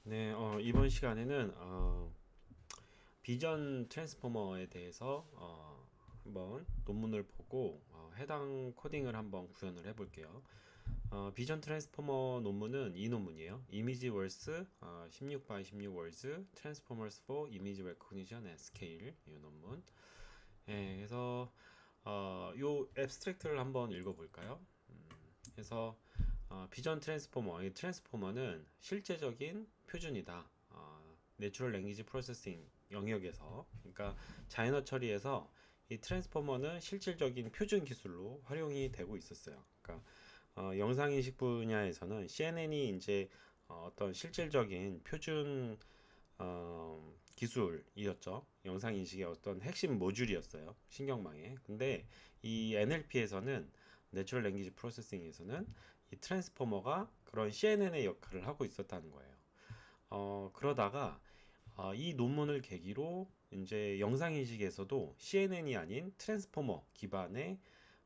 네, 이번 시간에는 비전 트랜스포머에 대해서 한번 논문을 보고 해당 코딩을 한번 구현을 해볼게요. 비전 트랜스포머 논문은 이 논문이에요. 이미지 월스 16 by 16 월즈 Transformers for Image Recognition at Scale 이 논문. 예, 그래서 요 앱스트랙트를 한번 읽어볼까요? 그래서 비전 트랜스포머, 이 트랜스포머는 실제적인 표준이다. 내추럴 랭귀지 프로세싱 영역에서, 그러니까 자연어 처리에서 이 트랜스포머는 실질적인 표준 기술로 활용이 되고 있었어요. 그러니까 영상인식 분야에서는 CNN이 이제 어떤 실질적인 표준 기술이었죠. 영상인식의 어떤 핵심 모듈이었어요. 신경망에. 근데 이 NLP에서는 내추럴 랭귀지 프로세싱에서는 이 트랜스포머가 그런 CNN의 역할을 하고 있었다는 거예요. 그러다가 이 논문을 계기로 이제 영상인식에서도 CNN이 아닌 트랜스포머 기반의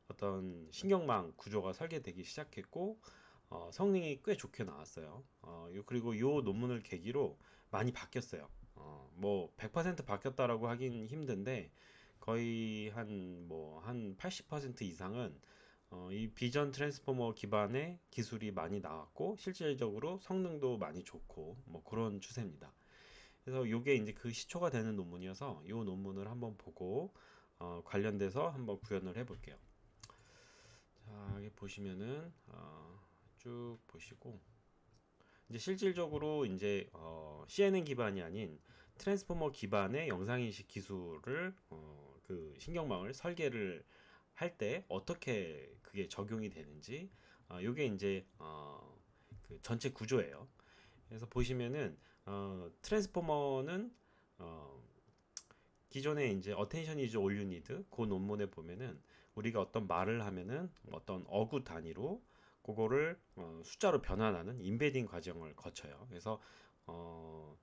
어떤 신경망 구조가 설계되기 시작했고 성능이 꽤 좋게 나왔어요. 그리고 이 논문을 계기로 많이 바뀌었어요. 뭐 100% 바뀌었다라고 하긴 힘든데 거의 한 80% 이상은 이 비전 트랜스포머 기반의 기술이 많이 나왔고 실질적으로 성능도 많이 좋고 뭐 그런 추세입니다. 그래서 요게 이제 그 시초가 되는 논문이어서 이 논문을 한번 보고 관련돼서 한번 구현을 해볼게요. 자, 여기 보시면은 쭉 보시고 이제 실질적으로 이제 CNN 기반이 아닌 트랜스포머 기반의 영상인식 기술을 그 신경망을 설계를 할 때 어떻게 그게 적용이 되는지 요게 이제 그 전체 구조예요. 그래서 보시면은 트랜스포머는 어, 기존에 이제 attention is all you need 그 논문에 보면은 우리가 어떤 말을 하면은 어떤 어구 단위로 그거를 숫자로 변환하는 인베딩 과정을 거쳐요. 그래서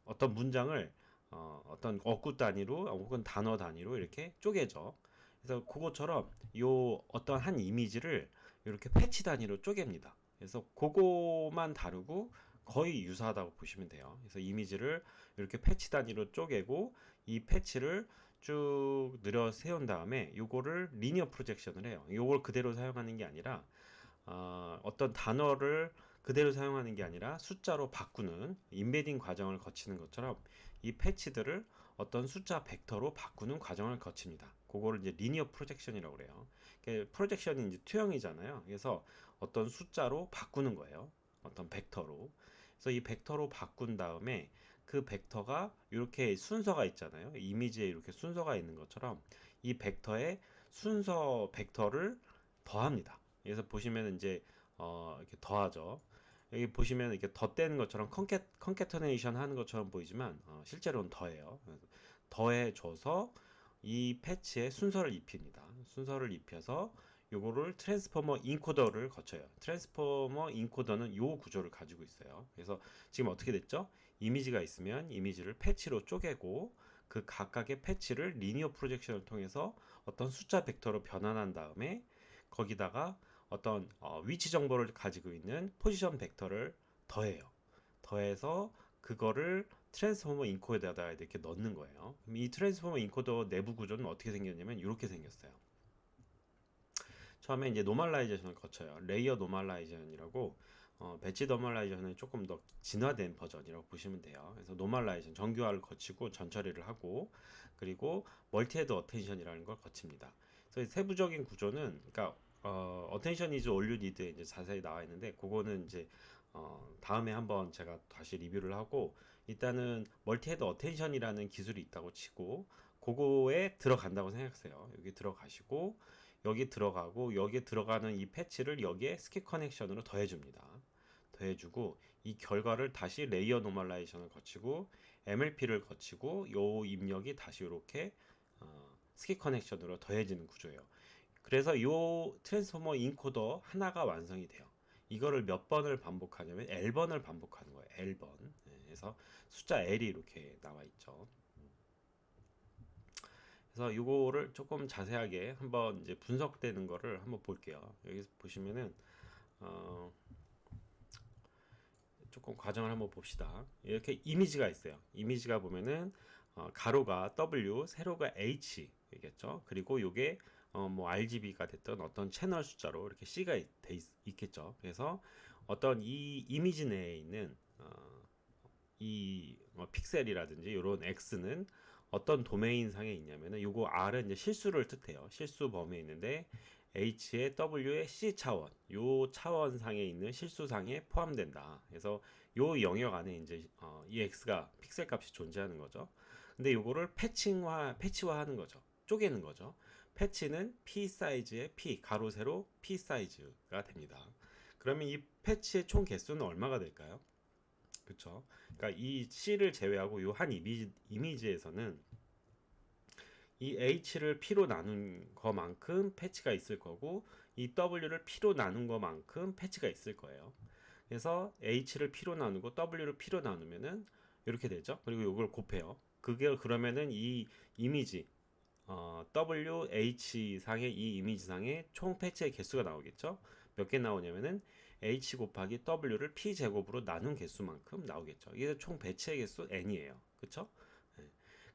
어떤 문장을 어떤 어구 단위로 혹은 단어 단위로 이렇게 쪼개져. 그래서 그것처럼 요 어떤 한 이미지를 이렇게 패치 단위로 쪼갭니다. 그래서 그거만 다르고 거의 유사하다고 보시면 돼요. 그래서 이미지를 이렇게 패치 단위로 쪼개고 이 패치를 쭉 늘어 세운 다음에 요거를 리니어 프로젝션을 해요. 요걸 그대로 사용하는 게 아니라 어떤 단어를 그대로 사용하는 게 아니라 숫자로 바꾸는 인베딩 과정을 거치는 것처럼 이 패치들을 어떤 숫자 벡터로 바꾸는 과정을 거칩니다. 그거를 이제 리니어 프로젝션이라고 그래요. 프로젝션이 이제 투영이잖아요. 그래서 어떤 숫자로 바꾸는 거예요. 어떤 벡터로. 그래서 이 벡터로 바꾼 다음에 그 벡터가 이렇게 순서가 있잖아요. 이미지에 이렇게 순서가 있는 것처럼 이 벡터에 순서 벡터를 더합니다. 그래서 보시면 이제 이렇게 더하죠. 여기 보시면 이렇게 덧대는 것처럼 컨캐터네이션 하는 것처럼 보이지만 실제로는 더해요. 더해줘서 이 패치에 순서를 입힙니다. 순서를 입혀서 요거를 트랜스포머 인코더를 거쳐요. 트랜스포머 인코더는 요 구조를 가지고 있어요. 그래서 지금 어떻게 됐죠? 이미지가 있으면 이미지를 패치로 쪼개고 그 각각의 패치를 리니어 프로젝션을 통해서 어떤 숫자 벡터로 변환한 다음에 거기다가 어떤 위치 정보를 가지고 있는 포지션 벡터를 더해요. 더해서 그거를 트랜스포머 인코더에다가 이렇게 넣는 거예요. 그럼 이 트랜스포머 인코더 내부 구조는 어떻게 생겼냐면 이렇게 생겼어요. 처음에 이제 노멀라이제이션을 거쳐요. 레이어 노멀라이제이션이라고 배치 노멀라이제이션은 조금 더 진화된 버전이라고 보시면 돼요. 그래서 노멀라이제이션 정규화를 거치고 전처리를 하고 그리고 멀티헤드 어텐션이라는 걸 거칩니다. 그래서 세부적인 구조는 그러니까 어텐션 이즈 올류 니드에 이제 자세히 나와 있는데 그거는 이제 다음에 한번 제가 다시 리뷰를 하고 일단은 멀티헤드 어텐션이라는 기술이 있다고 치고 그거에 들어간다고 생각하세요. 여기 들어가시고 여기 들어가고 여기에 들어가는 이 패치를 여기에 스킵 커넥션으로 더해줍니다. 더해주고 이 결과를 다시 레이어 노멀라이제이션을 거치고 MLP를 거치고 요 입력이 다시 이렇게 스킵 커넥션으로 더해지는 구조예요. 그래서 요 트랜스포머 인코더 하나가 완성이 돼요. 이거를 몇 번을 반복하냐면 L번을 반복하는 거예요. L번. 그래서 숫자 L이 이렇게 나와 있죠. 그래서 이거를 조금 자세하게 한번 이제 분석되는 거를 한번 볼게요. 여기서 보시면은 어, 조금 과정을 한번 봅시다. 이렇게 이미지가 있어요. 이미지가 보면은 가로가 W, 세로가 H이겠죠. 그리고 요게 뭐 RGB가 됐던 어떤 채널 숫자로 이렇게 C가 있겠죠. 그래서 어떤 이 이미지 내에 있는 이 픽셀이라든지 이런 X는 어떤 도메인 상에 있냐면은 요거 R은 이제 실수를 뜻해요. 실수 범위에 있는데 H의 W의 C 차원, 요 차원 상에 있는 실수 상에 포함된다. 그래서 요 영역 안에 이제 이 X가 픽셀 값이 존재하는 거죠. 근데 요거를 패치화하는 거죠. 쪼개는 거죠. 패치는 P 사이즈의 P, 가로 세로 P 사이즈가 됩니다. 그러면 이 패치의 총 개수는 얼마가 될까요? 그쵸? 그러니까 이 C를 제외하고 요 한 이미지에서는 이 H를 P로 나눈 것만큼 패치가 있을 거고 이 W를 P로 나눈 것만큼 패치가 있을 거예요. 그래서 H를 P로 나누고 W를 P로 나누면은 이렇게 되죠. 그리고 이걸 곱해요. 그게 그러면은 이 이미지 WH 상의 이 이미지 상의 총 패치의 개수가 나오겠죠. 몇 개 나오냐면은 H 곱하기 W를 P 제곱으로 나눈 개수만큼 나오겠죠. 이게 총 배치의 개수 n이에요. 그쵸? 네.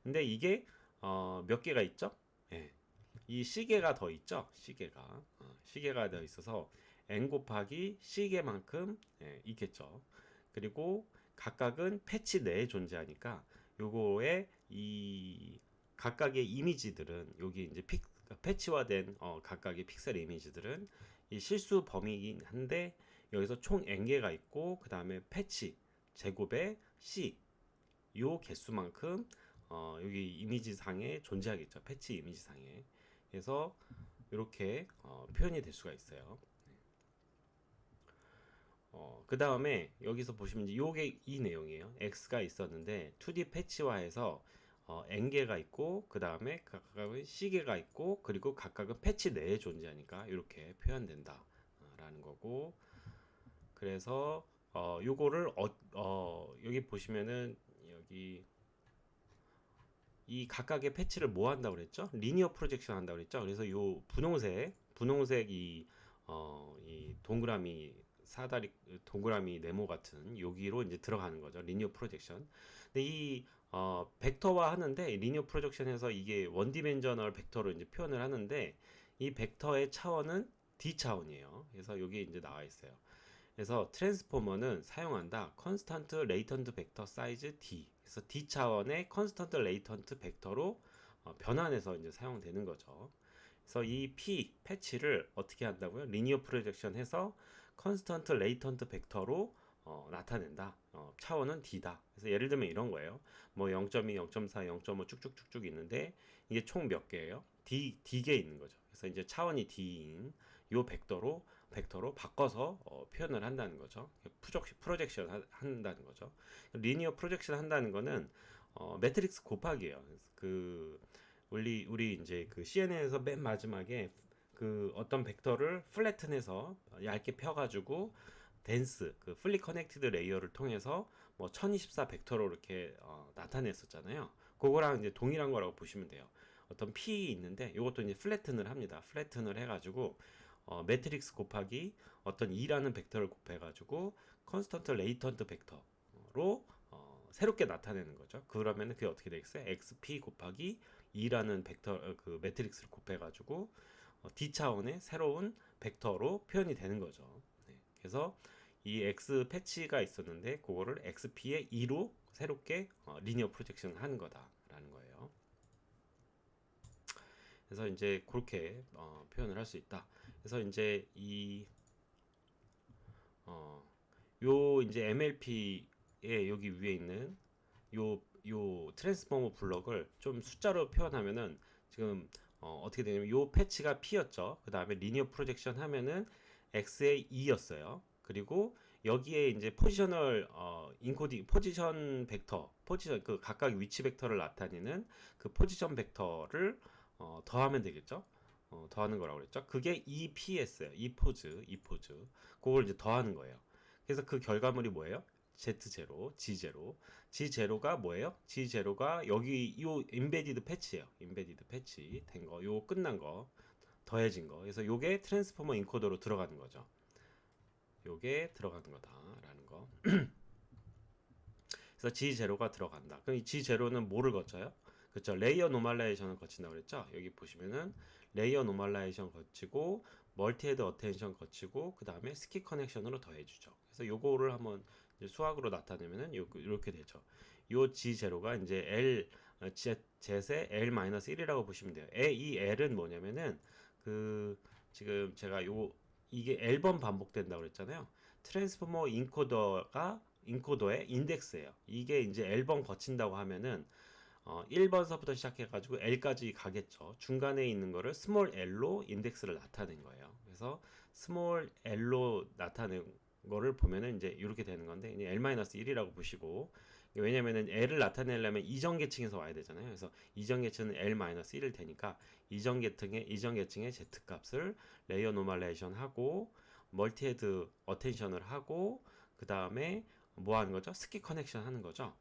근데 이게 몇 개가 있죠? 예. 이 C개가 더 있죠? C개가 더 있어서 n 곱하기 C개만큼 있겠죠. 그리고 각각은 패치 내에 존재하니까 요거의 이 각각의 이미지들은 여기 이제 패치화된 각각의 픽셀 이미지들은 이 실수 범위이긴 한데 여기서 총 n개가 있고 그 다음에 패치 제곱의 C 요 개수만큼 여기 이미지 상에 존재하겠죠. 패치 이미지 상에. 그래서 이렇게 표현이 될 수가 있어요. 그 다음에 여기서 보시면 이제 요게 이 내용이에요. X가 있었는데 2D 패치화해서 n개가 있고 그 다음에 각각은 C개가 있고 그리고 각각은 패치 내에 존재하니까 이렇게 표현된다 라는 거고, 그래서 요거를 여기 보시면은 여기 이 각각의 패치를 뭐 한다고 그랬죠? 리니어 프로젝션 한다고 그랬죠? 그래서 요 분홍색 이 동그라미 사다리 동그라미 네모 같은 여기로 이제 들어가는 거죠. 리니어 프로젝션. 근데 이 벡터화 하는데 리니어 프로젝션에서 이게 원디멘셔널 벡터로 이제 표현을 하는데 이 벡터의 차원은 D 차원이에요. 그래서 여기 이제 나와 있어요. 그래서 트랜스포머는 사용한다. 컨스턴트 레이턴트 벡터 사이즈 D. 그래서 D 차원의 컨스턴트 레이턴트 벡터로 변환해서 이제 사용되는 거죠. 그래서 이 P 패치를 어떻게 한다고요? 리니어 프로젝션 해서 컨스턴트 레이턴트 벡터로 나타낸다. 차원은 D다. 그래서 예를 들면 이런 거예요. 뭐 0.2, 0.4, 0.5 쭉쭉쭉쭉 있는데 이게 총 몇 개예요? D개 있는 거죠. 그래서 이제 차원이 D인 요 벡터로 바꿔서 표현을 한다는 거죠. 프로젝션 한다는 거죠. 리니어 프로젝션 한다는 거는 매트릭스 곱하기예요. 그 우리 이제 그 CNN에서 맨 마지막에 그 어떤 벡터를 플래튼해서 얇게 펴가지고 덴스 그 풀리 커넥티드 레이어를 통해서 뭐 1024 벡터로 이렇게 나타냈었잖아요. 그거랑 이제 동일한 거라고 보시면 돼요. 어떤 P 있는데 이것도 이제 플래튼을 합니다. 플래튼을 해가지고 매트릭스 곱하기 어떤 E라는 벡터를 곱해가지고 컨스턴트 레이턴트 벡터로 새롭게 나타내는 거죠. 그러면은 그게 어떻게 되겠어요? XP 곱하기 E라는 벡터 그 매트릭스를 곱해가지고 D 차원의 새로운 벡터로 표현이 되는 거죠. 네. 그래서 이 X 패치가 있었는데 그거를 XP의 E로 새롭게 리니어 프로젝션 하는 거다라는 거예요. 그래서 이제 그렇게 표현을 할 수 있다. 그래서 이제 요 이제 MLP의 여기 위에 있는 요 트랜스포머 블럭을 좀 숫자로 표현하면은 지금 어떻게 되냐면 요 패치가 P였죠. 그 다음에 리니어 프로젝션 하면은 X의 E였어요. 그리고 여기에 이제 포지셔널 인코딩 포지션 벡터 포지션 그 각각 위치 벡터를 나타내는 그 포지션 벡터를 더하면 되겠죠. 더하는 거라고 그랬죠. 그게 EPS예요. E 포즈. 그걸 이제 더하는 거예요. 그래서 그 결과물이 뭐예요? Z0, G0. G0가 뭐예요? G0가 여기 요 인베디드 패치예요. 인베디드 패치 된 거, 요 끝난 거, 더해진 거. 그래서 요게 트랜스포머 인코더로 들어가는 거죠. 요게 들어가는 거다라는 거. 그래서 G0가 들어간다. 그럼 이 G0는 뭐를 거쳐요? 그렇죠. 레이어 노멀라이제이션을 거친다고 그랬죠. 여기 보시면은 레이어 노멀라이제이션 거치고 멀티 헤드 어텐션 거치고 그 다음에 스키 커넥션으로 더해주죠. 그래서 요거를 한번 이제 수학으로 나타내면은 이렇게 되죠. 요 G0가 이제 L Z의 L-1이라고 보시면 돼요. 이 L은 뭐냐면은 그 지금 제가 이게 L번 반복된다고 그랬잖아요. 트랜스포머 인코더의 인덱스예요. 이게 이제 L번 거친다고 하면은 1번서부터 시작해가지고 L까지 가겠죠. 중간에 있는 거를 스몰 L로 인덱스를 나타낸 거예요. 그래서 스몰 L로 나타낸 거를 보면은 이제 이렇게 되는 건데 L-1이라고 보시고 왜냐면은 L을 나타내려면 이전 계층에서 와야 되잖아요. 그래서 이전 계층은 L-1일 테니까 이전 계층의 Z 값을 레이어 노멀레이션 하고 멀티헤드 어텐션을 하고 그 다음에 뭐 하는 거죠? 스키 커넥션 하는 거죠.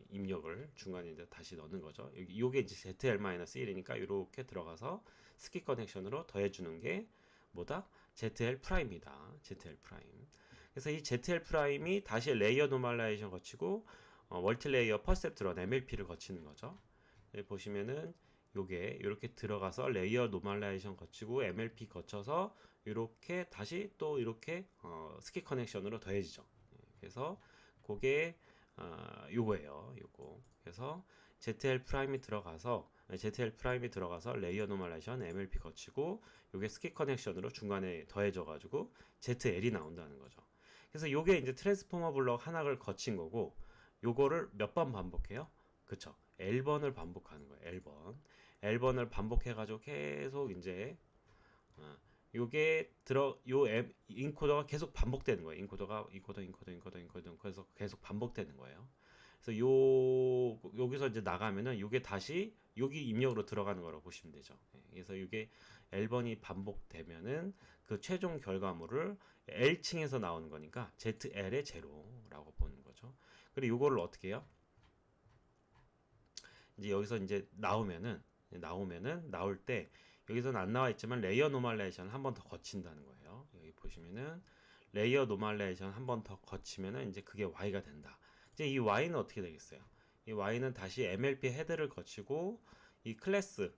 입력을 중간에 이제 다시 넣는 거죠. 요게 이제 ZL-1이니까 이렇게 들어가서 스키 커넥션으로 더해주는 게 뭐다? ZL 프라임이다. ZL 프라임. 그래서 이 ZL 프라임이 다시 레이어 노멀라이제이션 거치고 멀티 레이어 퍼셉트런 MLP를 거치는 거죠. 보시면은 요게 이렇게 들어가서 레이어 노멀라이제이션 거치고 MLP 거쳐서 이렇게 다시 또 이렇게 스키 커넥션으로 더해지죠. 그래서 그게 요거예요. 요거. 그래서 ZL 프라임이 들어가서 레이어 노멀라이제이션 MLP 거치고 요게 스키 커넥션으로 중간에 더해져 가지고 ZL이 나온다는 거죠. 그래서 요게 이제 트랜스포머 블록 하나를 거친 거고 요거를 몇 번 반복해요? 그쵸? L번을 반복하는 거예요. L번을 반복해 가지고 계속 이제 요게 인코더가 계속 반복되는 거예요. 인코더 그래서 계속 반복되는 거예요. 그래서 여기서 이제 나가면은 요게 다시 여기 입력으로 들어가는 거라고 보시면 되죠. 그래서 이게 L번이 반복되면은 그 최종 결과물을 L층에서 나오는 거니까 ZL의 제로라고 보는 거죠. 그리고 요거를 어떻게 해요? 이제 여기서 이제 나올 때 여기서는 안 나와 있지만 레이어 노멀레이션 한 번 더 거친다는 거예요. 여기 보시면은 레이어 노멀레이션 한 번 더 거치면은 이제 그게 Y가 된다. 이제 이 Y는 어떻게 되겠어요? 이 Y는 다시 MLP 헤드를 거치고 이 클래스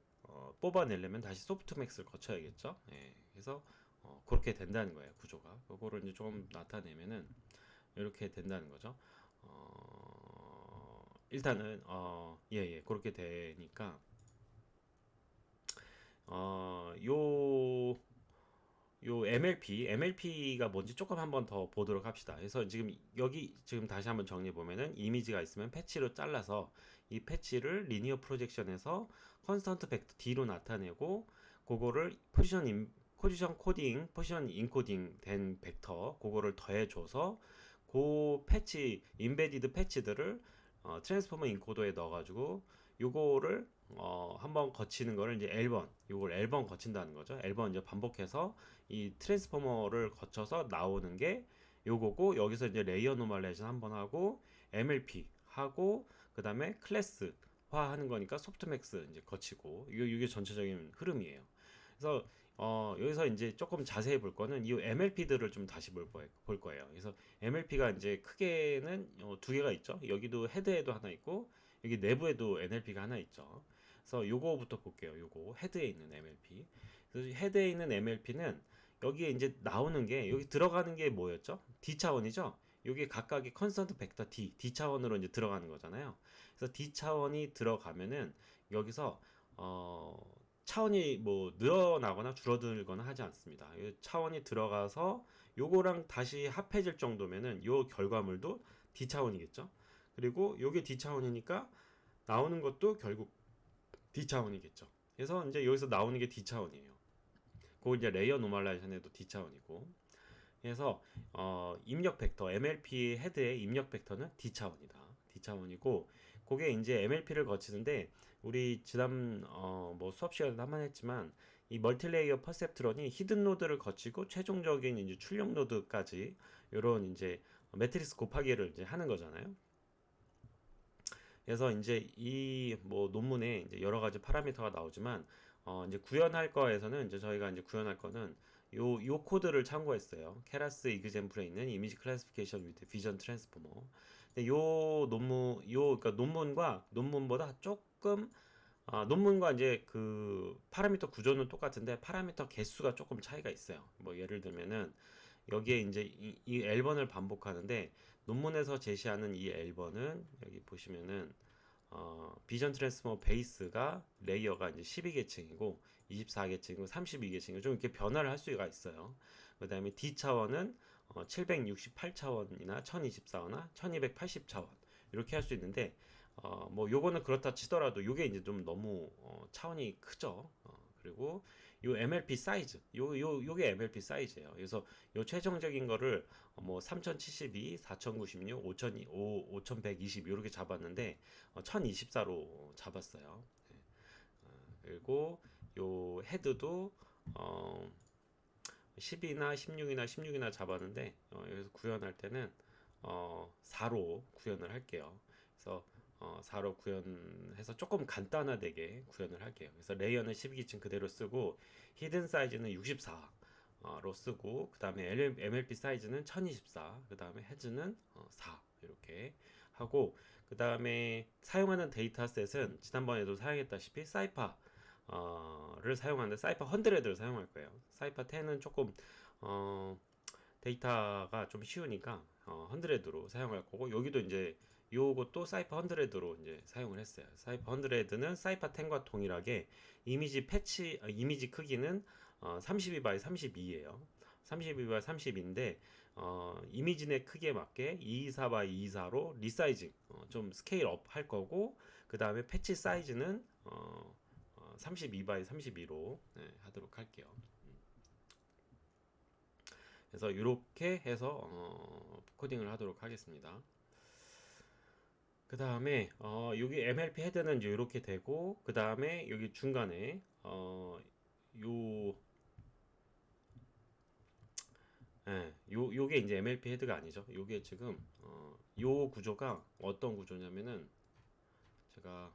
뽑아내려면 다시 소프트맥스를 거쳐야겠죠. 예, 그래서 그렇게 된다는 거예요. 구조가. 그거를 이제 좀 나타내면은 이렇게 된다는 거죠. 일단은 그렇게 되니까 요 MLP가 뭔지 조금 한번 더 보도록 합시다. 그래서 지금 다시 한번 정리해 보면은 이미지가 있으면 패치로 잘라서 이 패치를 리니어 프로젝션에서 컨스턴트 벡터 D로 나타내고 그거를 포지션 인코딩 된 벡터 그거를 더해줘서 그 인베디드 패치들을 트랜스포머 인코더에 넣어가지고 요거를 한번 거치는 거를 이제 요걸 L번 거친다는 거죠. L번 이제 반복해서 이 트랜스포머를 거쳐서 나오는 게 요거고 여기서 이제 레이어 노멀레이션 한번 하고 MLP 하고 그 다음에 클래스 화하는 거니까 소프트맥스 이제 거치고 이게 전체적인 흐름이에요. 그래서 여기서 이제 조금 자세히 볼 거는 이 MLP들을 좀 다시 볼 거예요. 그래서 MLP가 이제 크게는 두 개가 있죠. 여기도 헤드에도 하나 있고 여기 내부에도 NLP가 하나 있죠. 그래서 요거부터 볼게요. 요거 헤드에 있는 MLP. 그래서 헤드에 있는 MLP는 여기에 이제 나오는 게 여기 들어가는 게 뭐였죠? D 차원이죠. 여기 각각의 컨스턴트 벡터 D 차원으로 이제 들어가는 거잖아요. 그래서 D 차원이 들어가면은 여기서 차원이 뭐 늘어나거나 줄어들거나 하지 않습니다. 차원이 들어가서 요거랑 다시 합해질 정도면은 요 결과물도 D 차원이겠죠. 그리고 요게 D 차원이니까 나오는 것도 결국 D 차원이겠죠. 그래서 이제 여기서 나오는 게 D 차원이에요. 그거 이제 레이어 노멀라이션에도 D 차원이고. 그래서 입력 벡터 MLP 헤드의 입력 벡터는 D 차원이다. D 차원이고 그게 이제 MLP를 거치는데 우리 지난 뭐 수업 시간에 한번 했지만 이 멀티레이어 퍼셉트런이 히든 노드를 거치고 최종적인 이제 출력 노드까지 이런 이제 매트리스 곱하기를 이제 하는 거잖아요. 그래서 이제 이 뭐 논문에 이제 여러 가지 파라미터가 나오지만 이제 구현할 거에서는 이제 저희가 이제 구현할 거는 요 코드를 참고했어요. 케라스 이그젬플에 있는 이미지 클래시피케이션 위드 비전 트랜스포머. 근데 그러니까 논문보다 조금 논문과 이제 그 파라미터 구조는 똑같은데 파라미터 개수가 조금 차이가 있어요. 뭐 예를 들면은 여기에 이제 이 L번을 반복하는데 논문에서 제시하는 이 L번은 여기 보시면은 비전 트랜스포머 베이스가 레이어가 이제 12계층이고 24계층이고 32계층이고 좀 이렇게 변화를 할 수가 있어요. 그다음에 D 차원은 768차원이나 1024나 1280차원 이렇게 할 수 있는데 뭐 요거는 그렇다 치더라도 요게 이제 좀 너무 차원이 크죠. 그리고 요 MLP 사이즈 요게 MLP 사이즈예요. 그래서 요 최종적인 거를 뭐 3072, 4096, 5120 이렇게 잡았는데 1024로 잡았어요. 네. 그리고 요 헤드도 어 10이나 16이나 잡았는데 여기서 구현할 때는 4로 구현을 할게요. 그래서 4로 구현해서 조금 간단하게 구현을 할게요. 그래서 레이어는 12기층 그대로 쓰고 히든 사이즈는 64로 쓰고 그 다음에 MLP 사이즈는 1024, 그 다음에 헤즈는 4 이렇게 하고 그 다음에 사용하는 데이터셋은 지난번에도 사용했다시피 사이파를 사용하는데 사이파 100를 사용할 거예요. 사이파 10은 조금 데이터가 좀 쉬우니까 100로 사용할 거고 여기도 이제 요것도 사이파 100로 이제 사용을 했어요. 사이파 100는 사이파 10과 동일하게 이미지 크기는 32 x 32예요. 32 x 32인데 이미지 내 크기에 맞게 224 x 224로 리사이징 좀 스케일 업 할 거고 그 다음에 패치 사이즈는 32 x 32로 하도록 할게요. 그래서 이렇게 해서 코딩을 하도록 하겠습니다. 그 다음에 여기 MLP 헤드는 이제 이렇게 되고 그 다음에 여기 중간에 요게 이제 MLP 헤드가 아니죠. 요게 지금 요 구조가 어떤 구조냐면은 제가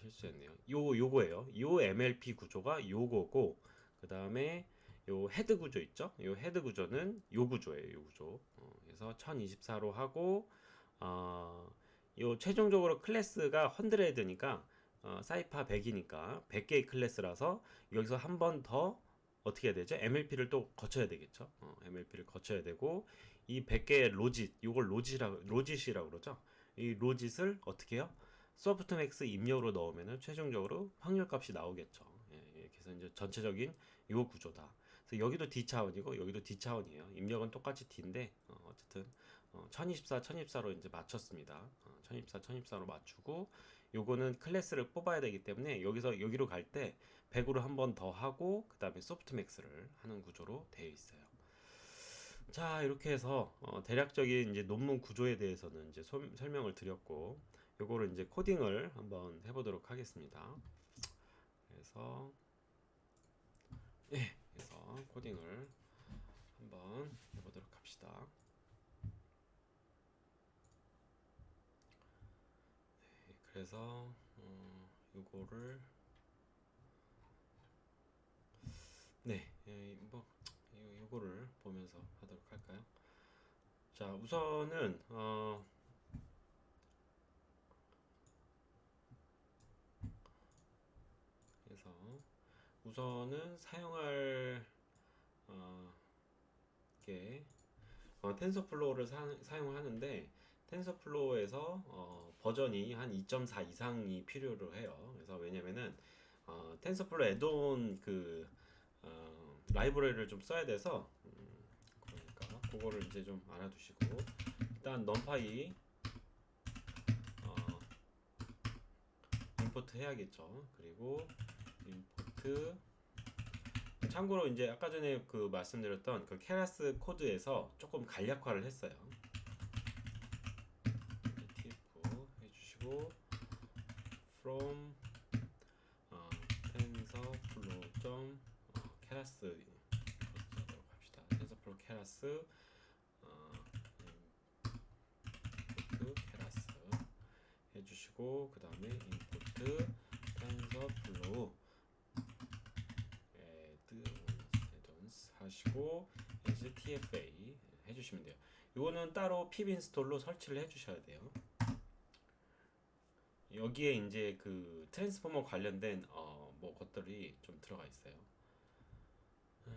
실수했네요. 요거예요. 요 MLP 구조가 요거고 그 다음에 요 헤드 구조 있죠? 요 헤드 구조는 요 구조예요. 요 구조. 그래서 1024로 하고 요 최종적으로 클래스가 100니까 사이파 100이니까 100개의 클래스라서 여기서 한 번 더 어떻게 해야 되죠? MLP를 또 거쳐야 되겠죠? MLP를 거쳐야 되고 이 100개의 로짓, 요걸 로짓이라고 그러죠? 이 로짓을 어떻게 해요? 소프트맥스 입력으로 넣으면은 최종적으로 확률값이 나오겠죠. 예, 그래서 이제 전체적인 요 구조다. 그래서 여기도 D 차원이고 여기도 D 차원이에요. 입력은 똑같이 D인데 어쨌든 1024로 이제 맞췄습니다. 1024로 맞추고 요거는 클래스를 뽑아야 되기 때문에 여기서 여기로 갈 때 100으로 한 번 더 하고 그 다음에 소프트맥스를 하는 구조로 되어 있어요. 자, 이렇게 해서 대략적인 이제 논문 구조에 대해서는 이제 설명을 드렸고 요거를 이제 코딩을 한번 해보도록 하겠습니다. 그래서 그래서 코딩을 한번 해보도록 합시다. 그래서 요거를 뭐 요거를 보면서 하도록 할까요? 자, 우선은 그래서 우선은 사용할 게 텐서플로우를 사용을 하는데 텐서플로우에서 버전이 한 2.4 이상이 필요로 해요. 그래서 왜냐면은 텐서플로우 애드온 그 라이브러리를 좀 써야 돼서 그러니까 그거를 이제 좀 알아두시고 일단 넘파이 임포트 해야겠죠. 그리고 임포트 참고로 이제 아까 전에 그 말씀드렸던 그 케라스 코드에서 조금 간략화를 했어요. tf 해주시고 from tensorflow keras 하도록 합시다. tensorflow keras input keras 해주시고 그 다음에 input tensorflow add-ons 하시고 이제 tfa 해주시면 돼요. 이거는 따로 pip 인스톨로 설치를 해주셔야 돼요. 여기에 이제 그 트랜스포머 관련된 뭐 것들이 좀 들어가 있어요. 네.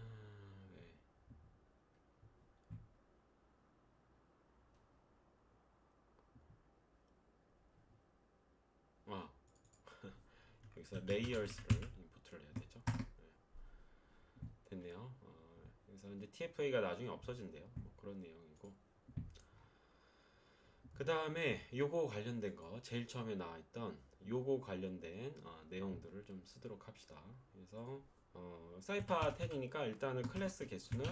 아 여기서 레이어스를 인풋을 해야 되죠. 네. 됐네요. 그래서 이제 TFA가 나중에 없어진대요. 뭐 그런 내용이고. 그 다음에 요거 관련된 거 제일 처음에 나와있던 요거 관련된 내용들을 좀 쓰도록 합시다. 그래서 사이파 10이니까 일단은 클래스 개수는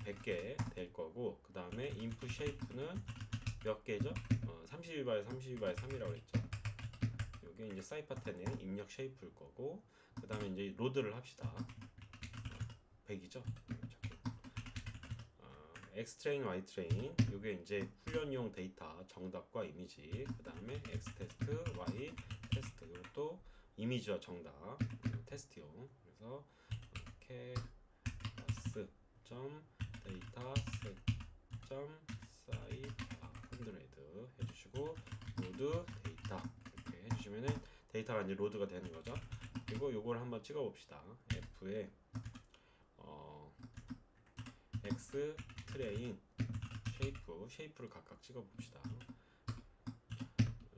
100개 될 거고, 그 다음에 인풋 쉐이프는 몇 개죠? 32by 32by 3이라고 했죠. 요게 이제 사이파 10의 입력 쉐이프일 거고, 그 다음에 이제 로드를 합시다. 100이죠? X트레인, Y트레인, 요게 이제 훈련용 데이터 정답과 이미지, 그 다음에 X테스트, Y테스트, 이것도 이미지와 정답, 테스트용. 그래서 class 데이터 셋 사이파 100 해주시고 로드 데이터 이렇게 해주시면은 데이터가 이제 로드가 되는 거죠. 그리고 요걸 한번 찍어 봅시다. F에 X 트레인 쉐이프를 각각 찍어 봅시다.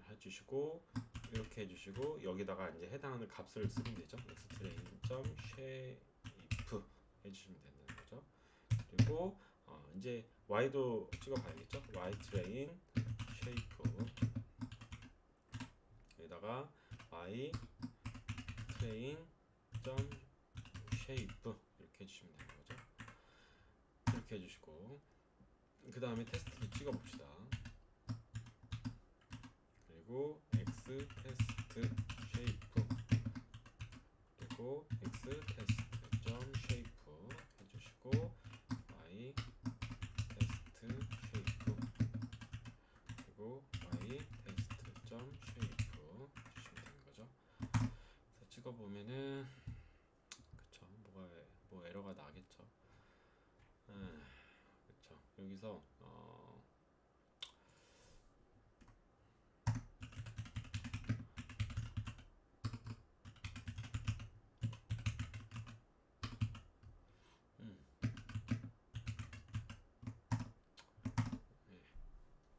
해주시고 이렇게 해주시고 여기다가 이제 해당하는 값을 쓰면 되죠. X 트레인 쉐이프 해주시면 되는 거죠. 그리고 이제 Y도 찍어 봐야겠죠. Y 트레인 쉐이프 여기다가 Y 트레인 쉐이프 이렇게 해주시면 되는 거죠. 이렇게 해주시고 그 다음에 테스트를 찍어 봅시다. 그리고 X 테스트 쉐이프 그리고 X 테스트 점 쉐이프 해주시고 Y 테스트 쉐이프 그리고 Y 테스트 점 쉐이프 해주시면 되는 거죠. 그래서 찍어 보면은 그쵸, 뭐 에러가 나겠죠. 그쵸. 여기서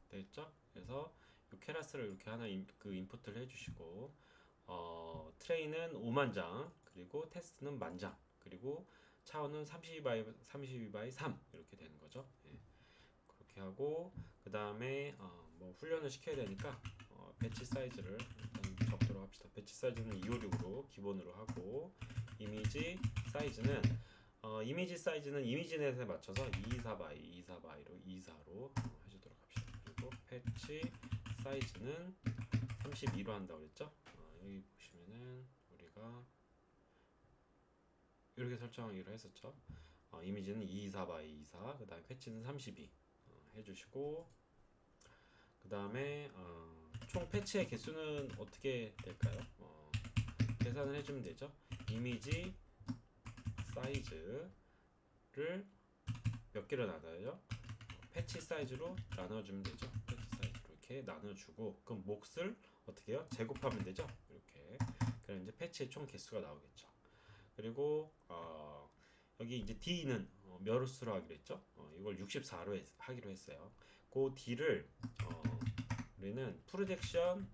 됐죠? 그래서 이 케라스를 이렇게 하나 인풋을 해주시고 트레이는 5만 장 그리고 테스트는 10,000장 그리고 차원은 32by 3 이렇게 되는 거죠. 예. 그렇게 하고 그 다음에 뭐 훈련을 시켜야 되니까 배치 사이즈를 일단 적도록 합시다. 배치 사이즈는 256으로 기본으로 하고 이미지 사이즈는 이미지넷에 맞춰서 224by 224by로 해주도록 합시다. 그리고 패치 사이즈는 32로 한다고 그랬죠? 여기 보시면은 우리가 이렇게 설정하기로 했었죠. 이미지는 224by 224, 그 다음에 패치는 32 해주시고 그 다음에 총 패치의 개수는 어떻게 될까요? 계산을 해주면 되죠. 이미지 사이즈를 몇 개로 나눠요? 패치 사이즈로 나눠주면 되죠. 패치 사이즈로 이렇게 나눠주고 그럼 몫을 어떻게 해요? 제곱하면 되죠. 이렇게 그럼 이제 패치의 총 개수가 나오겠죠. 그리고 여기 이제 D는 몇 수로 하기로 했죠? 이걸 64로 하기로 했어요. 그 D를 우리는 프로젝션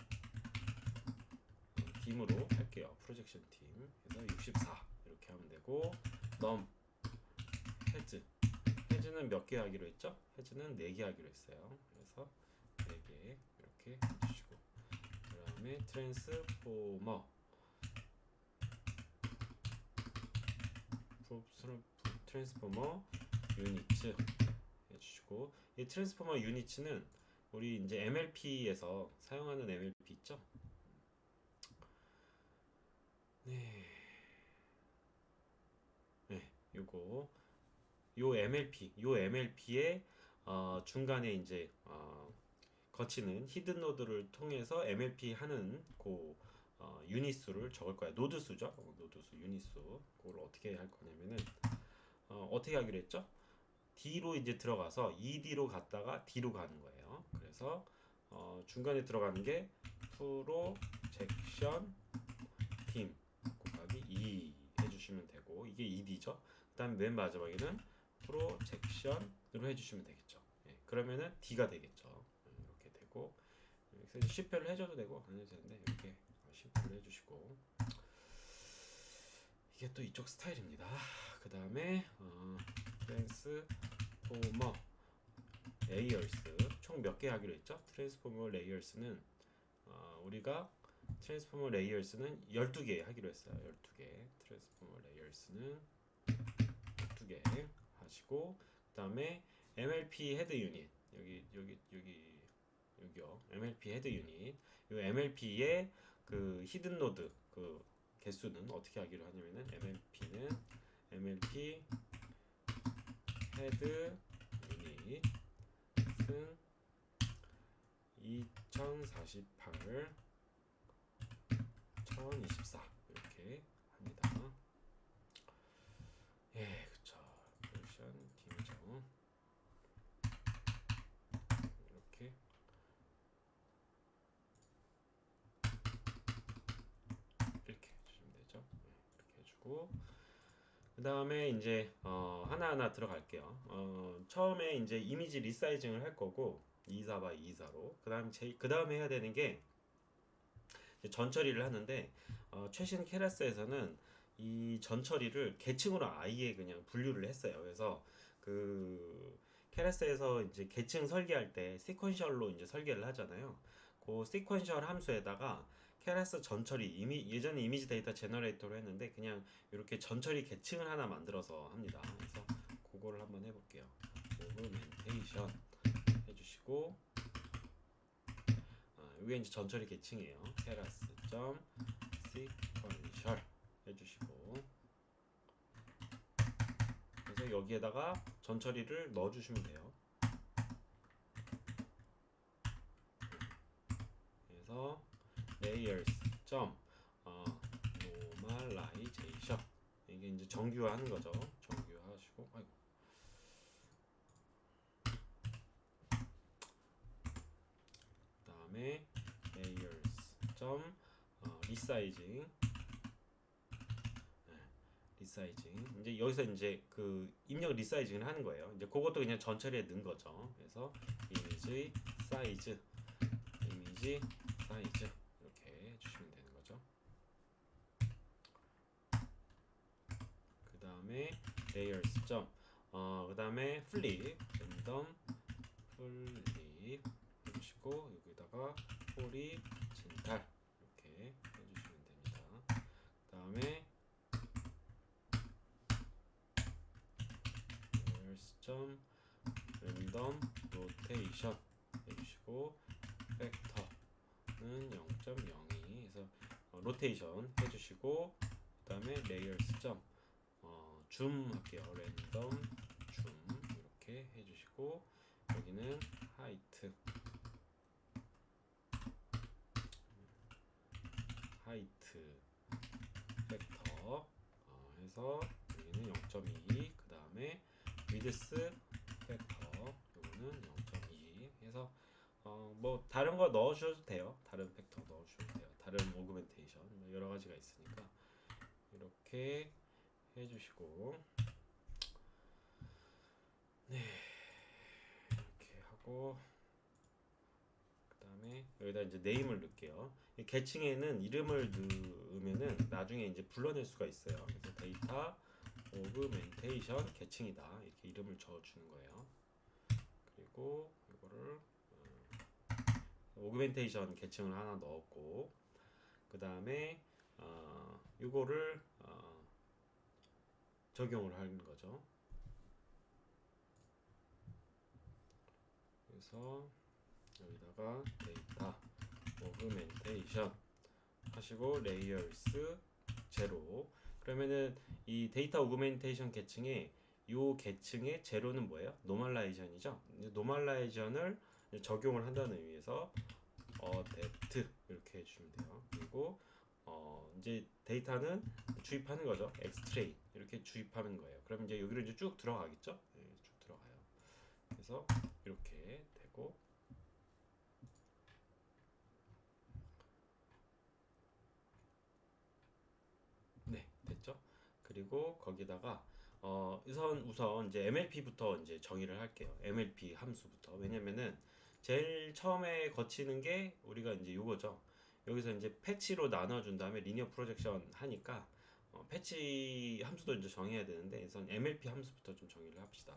팀으로 할게요. 프로젝션 팀. 그래서 64 이렇게 하면 되고 넘 헤즈는 몇 개 하기로 했죠? 헤즈는 4개 하기로 했어요. 그래서 4개 이렇게 해주시고 그 다음에 트랜스포머 유니츠 해주시고 이 트랜스포머 유니츠는 우리 이제 MLP에서 사용하는 MLP 있죠? 네, 요 MLP의 중간에 이제 거치는 히든 노드를 통해서 MLP 하는 유닛 수를 적을 거야. 노드 수죠. 노드 수, 유닛 수. 그걸 어떻게 할 거냐면은 어떻게 하기로 했죠? D로 이제 들어가서 ED로 갔다가 D로 가는 거예요. 그래서 중간에 들어가는 게 프로젝션 팀 곱하기 2 해주시면 되고, 이게 ED죠. 그다음 맨 마지막에는 프로젝션으로 해주시면 되겠죠. 예, 그러면은 D가 되겠죠. 이렇게 되고, 여기서 C표를 해줘도 되고 안 해도 되는데 이렇게 C표를 해주시고, 이게 또 이쪽 스타일입니다. 그 다음에 트랜스포머 레이어스 총 몇 개 하기로 했죠? 트랜스포머 레이어스는 우리가 트랜스포머 레이어스는 12개 하기로 했어요. 12개. 트랜스포머 레이어스는 12개 하시고, 그다음에 MLP 헤드 유닛 여기요. MLP 헤드 유닛. 이 MLP의 그 히든 노드 그 개수는 어떻게 하기로 하냐면은 MLP는 MLP 헤드 유닛은 2048 1024 이렇게 합니다. 예, 그쵸. 포지션 팀정 이렇게 해주시면 되죠. 이렇게 해주고, 그 다음에 이제 하나하나 들어갈게요. 처음에 이제 이미지 리사이징을 할 거고 24 by 24로, 그 다음에 해야 되는 게 전 처리를 하는데, 최신 케라스에서는 이 전 처리를 계층으로 아예 그냥 분류를 했어요. 그래서 그 케라스에서 이제 계층 설계할 때 시퀀셜로 이제 설계를 하잖아요. 그 시퀀셜 함수에다가 케라스 전 처리, 예전에 이미지 데이터 제너레이터로 했는데 그냥 이렇게 전 처리 계층을 하나 만들어서 합니다. 그래서 그거를 한번 해볼게요. 오그멘테이션 해주시고, 이게 이제 전처리 계층이에요. 케라스 점 시퀀셜 해주시고, 그래서 여기에다가 전처리를 넣어주시면 돼요. 그래서 layers 점 normalization, 이게 이제 정규화하는 거죠. 정규화하시고, 아이고. 그다음에 layers 점 resizing, 리사이징. 이제 여기서 이제 그 입력 리사이징을 하는 거예요. 이제 그것도 그냥 전처리에 넣은 거죠. 그래서 이미지 사이즈 이렇게 해주시면 되는 거죠. 그 다음에 layers 점 그 다음에 flip 랜덤 flip 해주시고, 여기다가 호리젠탈 이렇게 해주시면 됩니다. 그 다음에 점 랜덤 로테이션 해주시고, 팩터는 0.02 해서 로테이션 해주시고, 그 다음에 레이어스 점 줌 할게요. 랜덤 줌 이렇게 해주시고, 여기는 하이트 팩터 해서 여기는 0.2, 그 다음에 위드스 팩터 요거는 0.2 해서 뭐 다른 거 넣으셔도 돼요. 다른 팩터 넣으셔도 돼요. 다른 오그멘테이션 뭐 여러 가지가 있으니까 이렇게 해주시고, 네, 이렇게 하고, 그 다음에 여기다 이제 네임을 넣을게요. 이 계층에는 이름을 넣으면은 나중에 이제 불러낼 수가 있어요. 그래서 데이터 오그멘테이션 계층이다 이렇게 이름을 적어주는 거예요. 그리고 이거를 오그멘테이션 계층을 하나 넣었고, 그 다음에 이거를 적용을 하는 거죠. 그래서 여기다가 데이터 오그멘테이션 하시고 레이어스 제로. 그러면은 이 데이터 오그멘테이션 계층에 요 계층의 제로는 뭐예요? 노멀라이전이죠. 노멀라이전을 적용을 한다는 의미에서 데프트 이렇게 해주시면 돼요. 그리고 이제 데이터는 주입하는 거죠. 엑스트레이 이렇게 주입하는 거예요. 그럼 이제 여기로 이제 쭉 들어가겠죠? 네, 쭉 들어가요. 그래서 이렇게 되고, 네, 됐죠? 그리고 거기다가 우선 이제 MLP부터 이제 정의를 할게요. MLP 함수부터. 왜냐면은 제일 처음에 거치는 게 우리가 이제 요거죠. 여기서 이제 패치로 나눠준 다음에 리니어 프로젝션 하니까 패치 함수도 이제 정해야 되는데, 우선 MLP 함수부터 좀 정의를 합시다.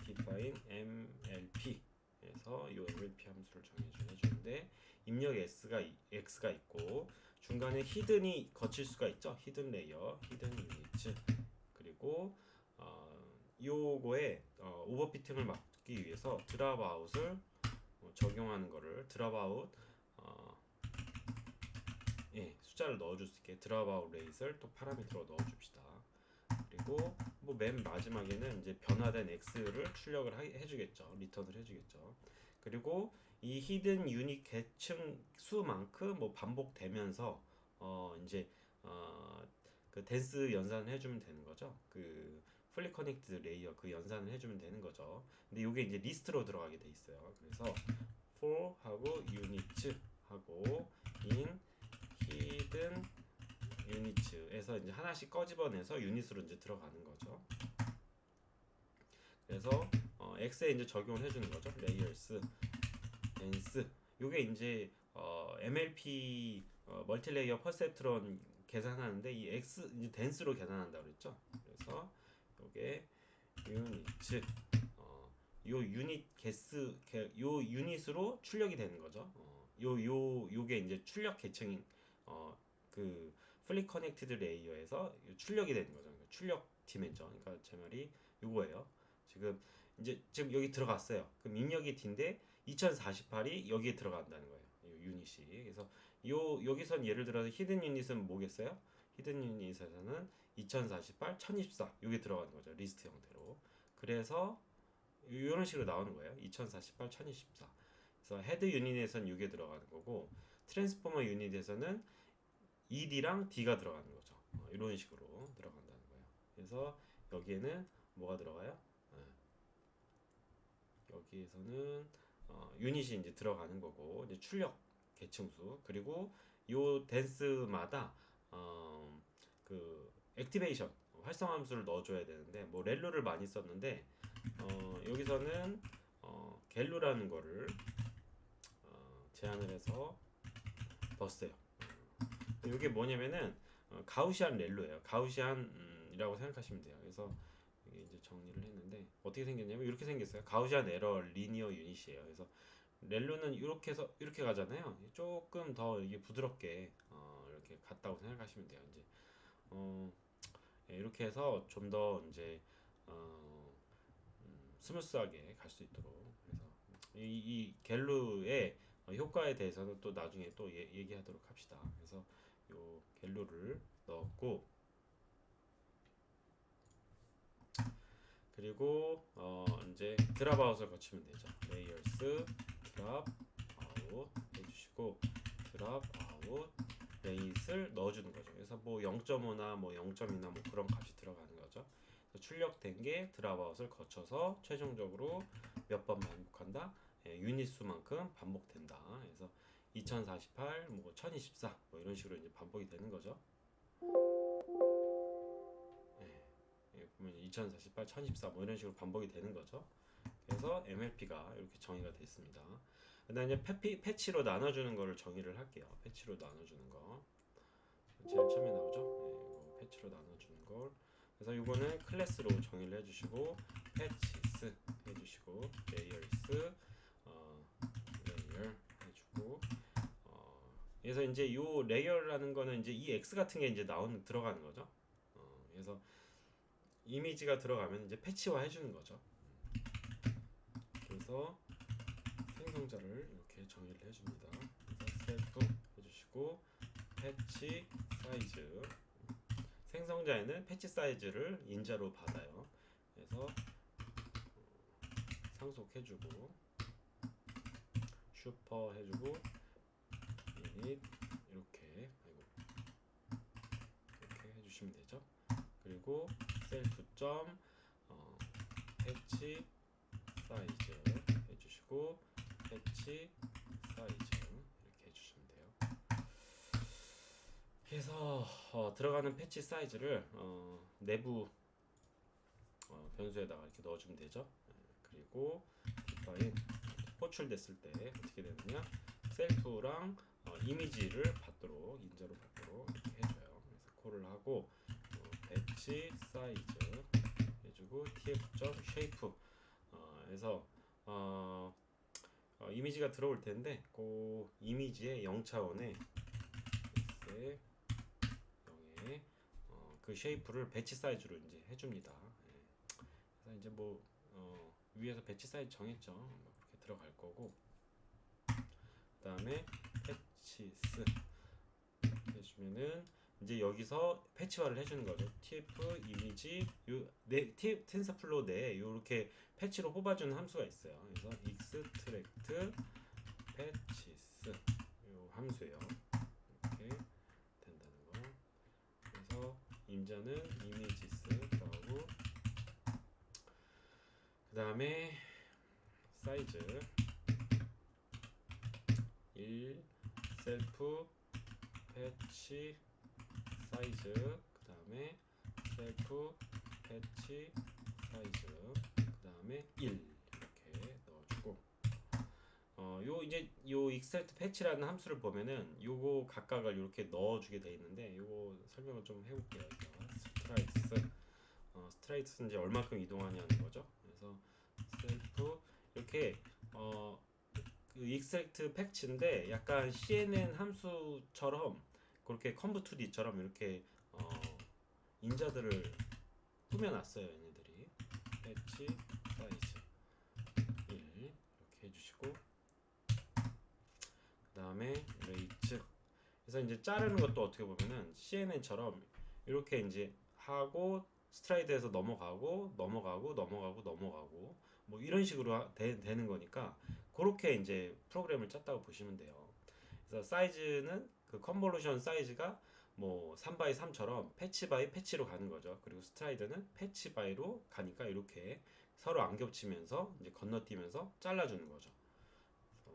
define MLP. 그래서 요 MLP 함수를 정해주는데, 입력 x가 있고, 중간에 히든이 거칠 수가 있죠. 히든 레이어, 히든 유니츠. 그리고 요거에 오버피팅을 막기 위해서 드랍 아웃을 적용하는 거를 드랍 아웃 숫자를 넣어줄 수 있게 드랍 아웃 레이스를 또 파라미터로 넣어줍시다. 그리고 뭐 맨 마지막에는 이제 변화된 x를 출력을 해주겠죠. 리턴을 해주겠죠. 그리고 이 히든 유닛 계층 수만큼 뭐 반복되면서 이제 그 댄스 연산을 해주면 되는 거죠. 그 풀리 커넥트 레이어 그 연산을 해주면 되는 거죠. 근데 이게 이제 리스트로 들어가게 돼 있어요. 그래서 for 하고 units 하고 in hidden units에서 이제 하나씩 꺼집어내서 유닛으로 이제 들어가는 거죠. 그래서 x에 이제 적용을 해주는 거죠. layers, dense. 요게 이제 MLP 멀티레이어 퍼셉트론 계산하는데 이 x 이제 dense로 계산한다고 그랬죠. 그래서 요게 유닛 요 유닛 개수 요 유닛으로 출력이 되는 거죠. 요게 이제 출력 계층인 그 플리 커넥티드 레이어에서 출력이 되는 거죠. 그러니까 출력 디멘전. 그러니까 제 말이 요거예요. 지금 여기 들어갔어요. 그럼 입력이 D인데 2048이 여기에 들어간다는 거예요. 이 유닛이. 그래서 여기선 예를 들어서 히든 유닛은 뭐겠어요? 히든 유닛에서는 2048, 1024 여기 들어가는 거죠. 리스트 형태로. 그래서 이런 식으로 나오는 거예요. 2048, 1024. 그래서 헤드 유닛에서는 이게 들어가는 거고, 트랜스포머 유닛에서는 ED랑 D가 들어가는 거죠. 이런 식으로 들어간다는 거예요. 그래서 여기에는 뭐가 들어가요? 여기에서는 유닛이 이제 들어가는 거고, 이제 출력 계층수, 그리고 요 댄스마다 그 액티베이션 활성화 함수를 넣어줘야 되는데, 뭐 렐루를 많이 썼는데 여기서는 갤루라는 거를 제안을 해서 넣었어요. 이게 뭐냐면은 가우시안 렐루예요. 가우시안이라고 생각하시면 돼요. 그래서 이게 이제 정리를 했는데 어떻게 생겼냐면 이렇게 생겼어요. 가우시안 에러 리니어 유닛이에요. 그래서 렐루는 이렇게 해서 이렇게 가잖아요. 조금 더 이게 부드럽게 이렇게 갔다고 생각하시면 돼요. 이제 이렇게 해서 좀 더 이제 스무스하게 갈 수 있도록. 그래서 이 갤루의 효과에 대해서는 또 나중에 또 얘기하도록 합시다. 그래서 요 갤루를 넣었고, 그리고 이제 드랍 아웃을 거치면 되죠. 레이어스 드랍 아웃 해주시고, 드랍 아웃 레이스를 넣어주는 거죠. 그래서 뭐 0.5나 뭐 0.2나 뭐 그런 값이 들어가는 거죠. 출력된 게 드랍 아웃을 거쳐서 최종적으로 몇 번 반복한다? 유닛 수만큼 반복된다. 그래서 2048, 뭐 1024, 뭐 이런 식으로 이제 반복이 되는 거죠. 보면 2048, 1024, 뭐 이런 식으로 반복이 되는 거죠. 그래서 MLP가 이렇게 정의가 됐습니다. 그다음에 이제 패치로 나눠주는 거를 정의를 할게요. 패치로 나눠주는 거 제일 처음에 나오죠. 패치로 나눠주는 걸. 그래서 이거는 클래스로 정의를 해주시고, 패치스 해주시고, 레이어스 레이어 해주고, 그래서 이제 요 레이어라는 거는 이제 이 X 같은 게 이제 들어가는 거죠. 그래서 이미지가 들어가면 이제 패치화 해주는 거죠. 그래서 생성자를 이렇게 정의를 해줍니다. 그래서 셀프 해주시고, 패치 사이즈, 생성자에는 패치 사이즈를 인자로 받아요. 그래서 상속해주고, 슈퍼 해주고, 이닛 이렇게 해주시면 되죠. 그리고 셀프 점 패치 사이즈 해주시고 패치 사이즈 이렇게 해주시면 돼요. 그래서 들어가는 패치 사이즈를 내부 변수에다가 이렇게 넣어주면 되죠. 그리고 디파인 호출됐을 때 어떻게 되느냐, 셀프랑 이미지를 받도록 인자로 받도록 이렇게 해줘요. 그래서 콜을 하고 배치 사이즈 해주고 tf.shape 해서 이미지가 들어올 텐데 그 이미지의 0차원의 x의 0에 그 쉐이프를 배치 사이즈로 이제 해줍니다. 그래서 이제 뭐 위에서 배치 사이즈 정했죠. 뭐 그렇게 들어갈 거고, 그 다음에 패치스 해주면은 이제 여기서 패치화를 해주는 거죠. tf 이미지 텐서플로우 내에 이렇게 패치로 뽑아주는 함수가 있어요. 그래서 extract patches 요 함수예요. 이렇게 된다는 거. 그래서 임자는 images 들어가고, 그 다음에 사이즈 1 셀프 패치 사이즈, 그 다음에 셀프 패치 사이즈, 그 다음에 1 이렇게 넣어주고, 요 이제 요 extract patch라는 함수를 보면은 요거 각각을 이렇게 넣어주게 돼 있는데, 요거 설명을 좀 해볼게요. 스트라이트는 이제 얼마큼 이동하냐는 거죠. 그래서 셀프 이렇게 그 extract patch인데 약간 CNN 함수처럼 그렇게 conv2d처럼 이렇게 인자들을 꾸며놨어요. 얘네들이 패치 사이즈 1 이렇게 해주시고, 그 다음에 레이츠. 그래서 이제 자르는 것도 어떻게 보면은 CNN처럼 이렇게 이제 하고 스트라이드에서 넘어가고 뭐 이런 식으로 되는 거니까 그렇게 이제 프로그램을 짰다고 보시면 돼요. 그래서 사이즈는 그 컨볼루션 사이즈가 뭐 3 x 3처럼 패치 바이 패치로 가는 거죠. 그리고 스트라이드는 패치 바이로 가니까 이렇게 서로 안 겹치면서 이제 건너뛰면서 잘라주는 거죠. 그래서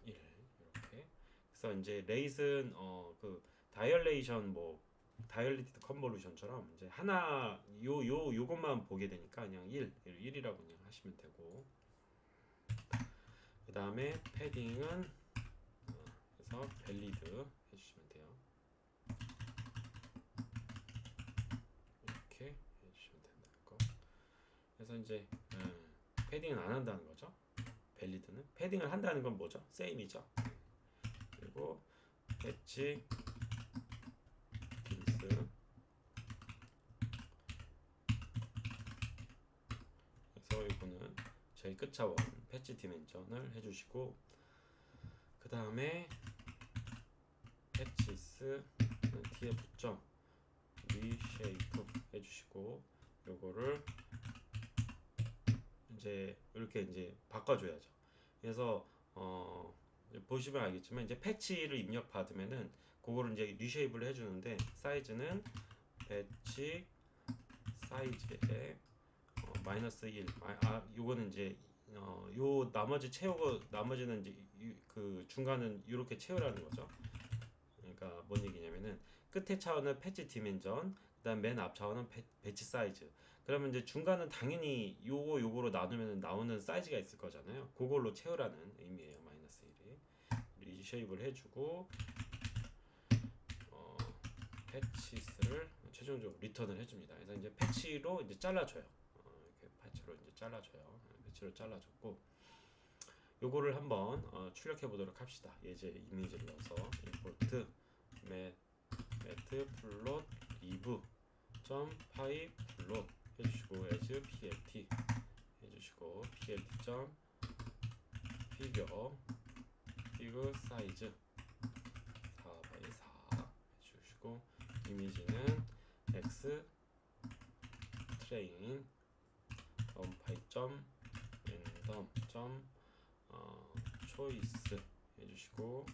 1 이렇게. 그래서 이제 레이스는 그 다이얼레이션 뭐 다이얼리티드 컨볼루션처럼 이제 하나 요것만 보게 되니까 그냥 1이라고 그냥 하시면 되고, 그 다음에 패딩은 그래서 밸리드 해주시면 돼요. 이렇게 해주시면 된다는 거. 그래서 이제 패딩은 안 한다는 거죠. 밸리드는 패딩을 한다는 건 뭐죠? 세임이죠. 그리고 패치 빈스, 그래서 이거는 제일 끝차원 패치 디멘전을 해주시고, 그 다음에 패치스 tf. reshape 해주시고, 요거를 이제 이렇게 이제 바꿔줘야죠. 그래서 보시면 알겠지만 이제 패치를 입력 받으면은 그거를 이제 리쉐이프를 해주는데, 사이즈는 패치 사이즈에 -1 요거는 이제 요 나머지 채우고 나머지는 이제 그 중간은 이렇게 채우라는 거죠. 그러니까 뭔 얘기냐면은 끝에 차원은 패치 디멘전, 그다음 맨 앞 차원은 배치 사이즈. 그러면 이제 중간은 당연히 요거로 나누면 나오는 사이즈가 있을 거잖아요. 그걸로 채우라는 의미예요. -1이 리쉐입을 해주고, 패치스를 최종적으로 리턴을 해줍니다. 그래서 이제 패치로 이제 잘라줘요. 이렇게 패치로 이제 잘라줘요. 패치로 잘라줬고, 요거를 한번 출력해 보도록 합시다. 예제 이미지를 넣어서 import matplot live .py plot 해주시고 as plt 해주시고 plt figure size 4 x 4 해주시고, 이미지는 x train numpy random choice 해주시고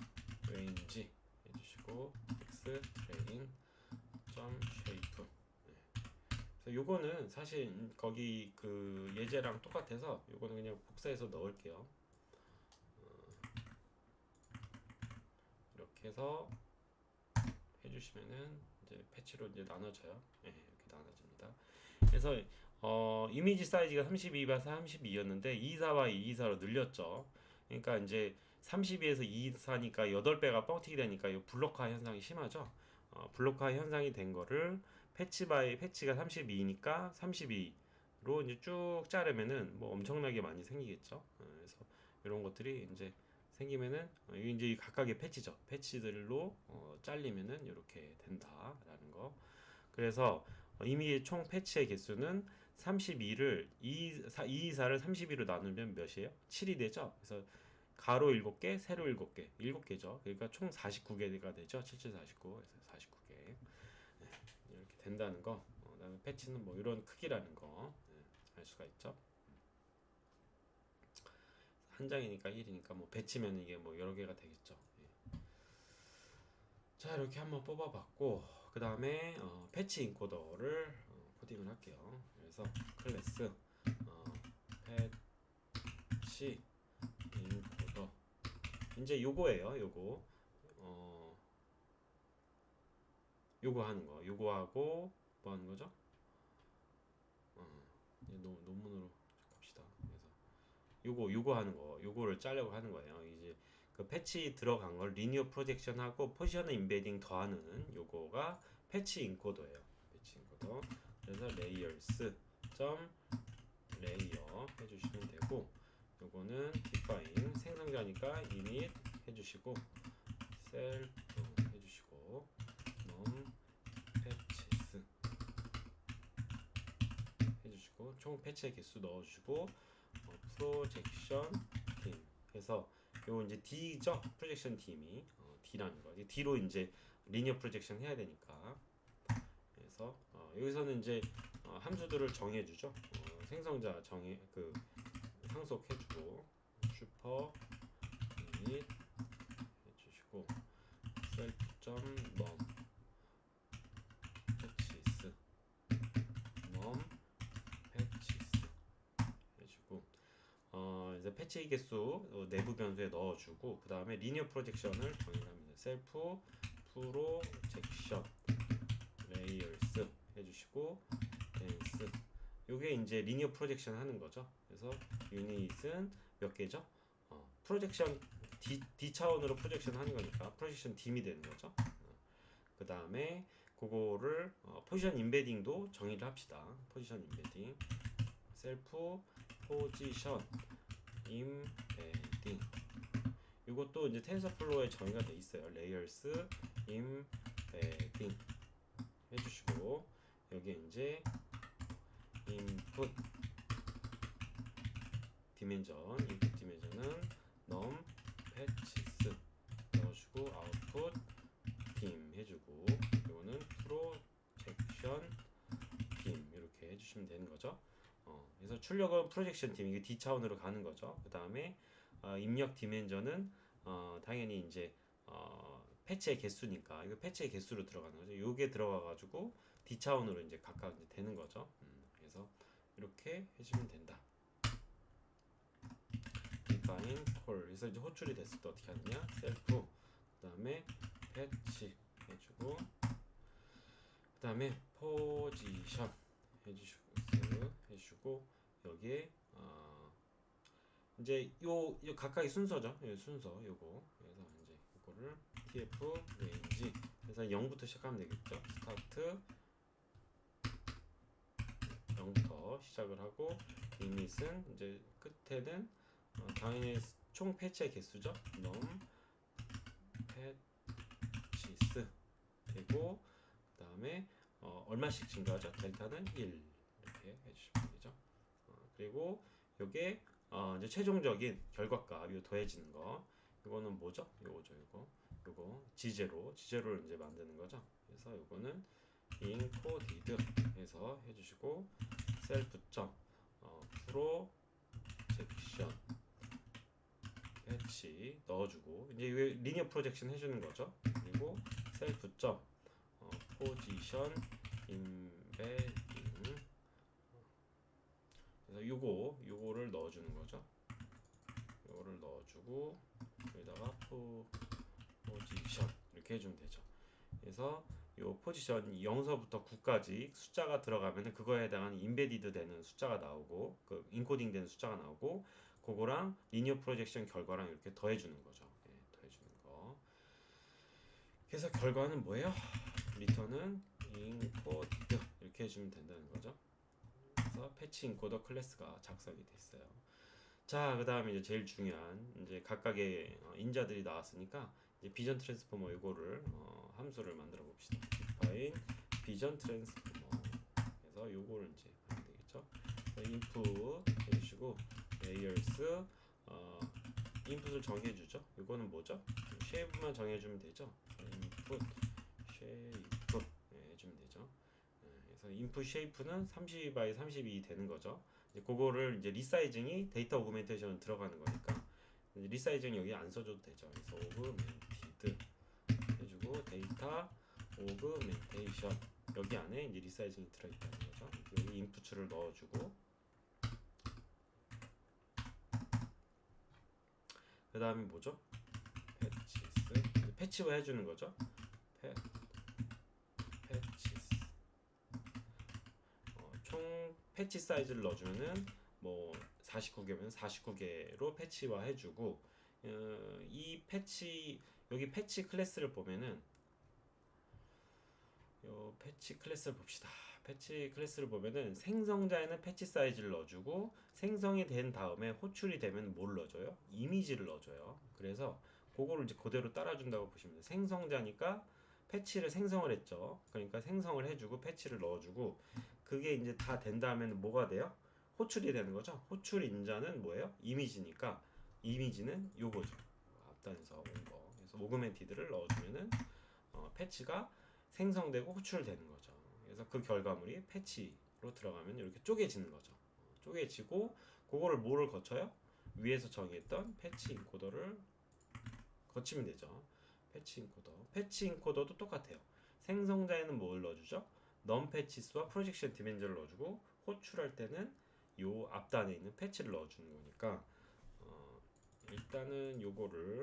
range 해주시고 x train shape. 그래서 요거는 사실 거기 그 예제랑 똑같아서 요거는 그냥 복사해서 넣을게요. 이렇게 해서 해주시면은 이제 패치로 이제 나눠져요. 네, 이렇게 나눠집니다. 그래서 이미지 사이즈가 32 by 32였는데 24by 24로 늘렸죠. 그러니까 이제 32에서 24니까 8배가 뻥튀기 되니까 이 블록화 현상이 심하죠. 블록화 현상이 된 거를 패치가 32니까 32로 이제 쭉 자르면은 뭐 엄청나게 많이 생기겠죠. 그래서 이런 것들이 이제 생기면은 이게 이제 각각의 패치죠. 패치들로 잘리면은 이렇게 된다라는 거. 그래서 이미 총 패치의 개수는 32를 224를 32로 나누면 몇이에요? 7이 되죠. 그래서 가로 7개, 세로 7개, 7개죠. 그러니까 총 49개가 되죠. 7749. 그래서 49개. 네, 이렇게 된다는 거. 그다음에 패치는 뭐 이런 크기라는 거 알 수가 있죠. 한 장이니까 1이니까 뭐 배치면 이게 뭐 여러 개가 되겠죠. 예. 자, 이렇게 한번 뽑아봤고 그 다음에 패치 인코더를 코딩을 할게요. 그래서 클래스 패치 인코더 이제 요거예요. 요거 하는 거. 요거하고 뭐 하는 거죠? 이제 논문으로 갑시다. 그래서 요거 하는 거, 요거를 짜려고 하는 거예요. 이제 그 패치 들어간 걸 리니어 프로젝션하고 포지션 임베딩 더하는 요거가 패치 인코더예요. 패치 인코더. 그래서 레이어스 점 레이어 해주시면 되고, 요거는 define 생성자니까 init 해주시고 self 해주시고 num patches 해주시고 총 패치의 개수 넣어주시고 프로젝션 팀 해서 요 이제 D죠. 프로젝션 팀이 D라는 거. D로 이제 리니어 프로젝션 해야 되니까. 그래서 여기서는 이제 함수들을 정해주죠. 생성자 정해 그 상속해주고 슈퍼 이닛 해주시고 self.num patches num patches 해주고 이제 패치 개수 내부 변수에 넣어주고 그 다음에 리니어 프로젝션을 정의합니다. 셀프 프로젝션 레이어스 해주시고 댄스 요게 이제 리니어 프로젝션 하는 거죠. 그래서 유닛은 몇 개죠? 프로젝션 D 차원으로 프로젝션 하는 거니까 프로젝션 D이 되는 거죠. 그 다음에 그거를 포지션 임베딩도 정의를 합시다. 포지션 임베딩 셀프 포지션 임베딩 이것도 이제 텐서플로우에 정의가 돼 있어요. 레이어스 임베딩 해주시고 여기에 이제 인풋 디멘전은 num patches 넣어주고 아웃풋 dim 해주고 이거는 프로젝션 dim 이렇게 해주시면 되는 거죠. 그래서 출력은 프로젝션 dim 이게 D 차원으로 가는 거죠. 그 다음에 입력 디멘전은 당연히 이제 패치의 개수니까 이거 패치의 개수로 들어가는 거죠. 요게 들어가가지고 D 차원으로 이제 각각 이제 되는 거죠. 그래서 이렇게 해주면 된다. define call 그래서 이제 호출이 됐을 때 어떻게 하느냐? 셀프 그다음에 패치 해주고 그다음에 포지션 해주시고 여기에 이제 요 각각의 순서죠. 요 순서 요거 그래서 이제 이거를 tf range 그래서 0부터 시작하면 되겠죠. 스타트 0부터 시작을 하고 이닛은 이제 끝에는 당연히 총 패치의 개수죠. num patches 되고 그 다음에 얼마씩 증가하죠? 델타는 1 이렇게 해주시면 되죠. 그리고 요게 이제 최종적인 결과값 요 더해지는 거 이거는 뭐죠? 요거죠. 요거 지제로를 이제 만드는 거죠. 그래서 요거는 encoded 해서 해주시고 self 프로젝션 패치 넣어주고 이제 이게 리니어 프로젝션 해주는 거죠. 그리고 셀프 포지션 임베딩 그래서 요거를 넣어주는 거죠. 요거를 넣어주고 여기다가 포지션 이렇게 해주면 되죠. 그래서 요 포지션 0서부터 9까지 숫자가 들어가면 그거에 해당하는 인베디드 되는 숫자가 나오고 그 인코딩 되는 숫자가 나오고 그거랑 리니어 프로젝션 결과랑 이렇게 더해주는 거죠. 예, 더해주는 거. 그래서 결과는 뭐예요? 리턴은 인코디드 이렇게 해주면 된다는 거죠. 그래서 패치 인코더 클래스가 작성이 됐어요. 자, 그 다음에 이제 제일 중요한 이제 각각의 인자들이 나왔으니까 이제 비전 트랜스포머 이거를 함수를 만들어 봅시다. define 비전 트랜스포머. 그래서 요거를 이제 하면 되겠죠. input 해주시고 layers input을 정해주죠. 이거는 뭐죠? shape만 정해주면 되죠. input shape 해주면 되죠. 그래서 input shape는 30 by 32 되는 거죠. 이제 그거를 이제 리사이징이 데이터 오그멘테이션 들어가는 거니까 리사이징 여기 안 써줘도 되죠. 그래서 오그멘티드 해주고 데이터 오그멘테이션 여기 안에 이제 리사이징이 들어있다는 거죠. 여기 인풋을 넣어주고 그 다음에 뭐죠? 패치스 패치화 해주는 거죠. 패치스 총 패치 사이즈를 넣어주면은 뭐 49개면 49개로 패치화 해주고 이 패치 여기 패치 클래스를 보면은 요 패치 클래스를 봅시다. 패치 클래스를 보면은 생성자에는 패치 사이즈를 넣어주고 생성이 된 다음에 호출이 되면 뭘 넣어줘요? 이미지를 넣어줘요. 그래서 그거를 이제 그대로 따라준다고 보시면 돼요. 생성자니까 패치를 생성을 했죠. 그러니까 생성을 해주고 패치를 넣어주고 그게 이제 다 된 다음에는 뭐가 돼요? 호출이 되는 거죠. 호출 인자는 뭐예요? 이미지니까 이미지는 요거죠. 앞단에서 온 거. 그래서 오그멘티드를 넣어주면은 패치가 생성되고 호출되는 거죠. 그래서 그 결과물이 패치로 들어가면 이렇게 쪼개지는 거죠. 쪼개지고 그거를 뭐를 거쳐요? 위에서 정의했던 패치 인코더를 거치면 되죠. 패치 인코더도 똑같아요. 생성자에는 뭘 넣어주죠? 넘 패치스와 프로젝션 디멘저를 넣어주고 호출할 때는 요 앞단에 있는 패치를 넣어주는 거니까 일단은 요거를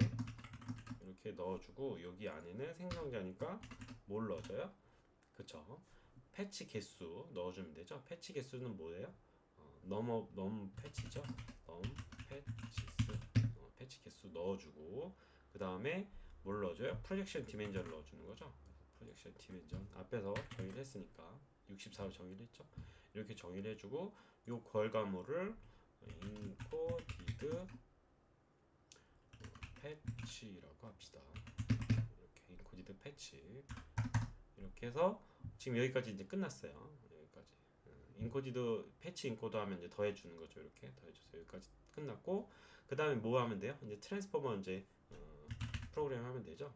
이렇게 넣어주고 여기 안에는 생성자니까 뭘 넣어줘요? 그쵸? 패치 개수 넣어주면 되죠. 패치 개수는 뭐예요? 넘 패치죠. 넘 패치스 패치 개수 넣어주고 그 다음에 뭘 넣어줘요? 프로젝션 디멘전을 넣어주는 거죠. 프로젝션 디멘전 앞에서 정의를 했으니까 64로 정의를 했죠. 이렇게 정의를 해주고 요 결과물을 인코디드 패치라고 합시다. 이렇게 인코디드 패치 이렇게 해서 지금 여기까지 이제 끝났어요. 여기까지 인코디드 패치 인코드 하면 이제 더해주는 거죠. 이렇게 더해줘서 여기까지 끝났고 그 다음에 뭐 하면 돼요? 이제 트랜스포머 이제 프로그램 하면 되죠.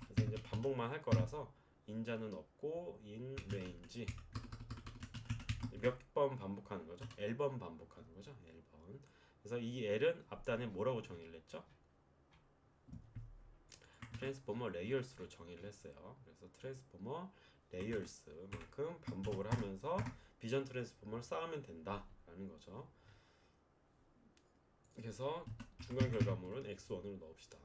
그래서 이제 반복만 할 거라서 인자는 없고 인 레인지 몇 번 반복하는 거죠? L번 반복하는 거죠. L번. 그래서 이 L은 앞단에 뭐라고 정의를 했죠? 트랜스포머 레이어스로 정의를 했어요. 그래서 트랜스포머 레이어스만큼 반복을 하면서 비전 트랜스포머를 쌓으면 된다라는 거죠. 그래서 중간 결과물은 x1으로 넣읍시다.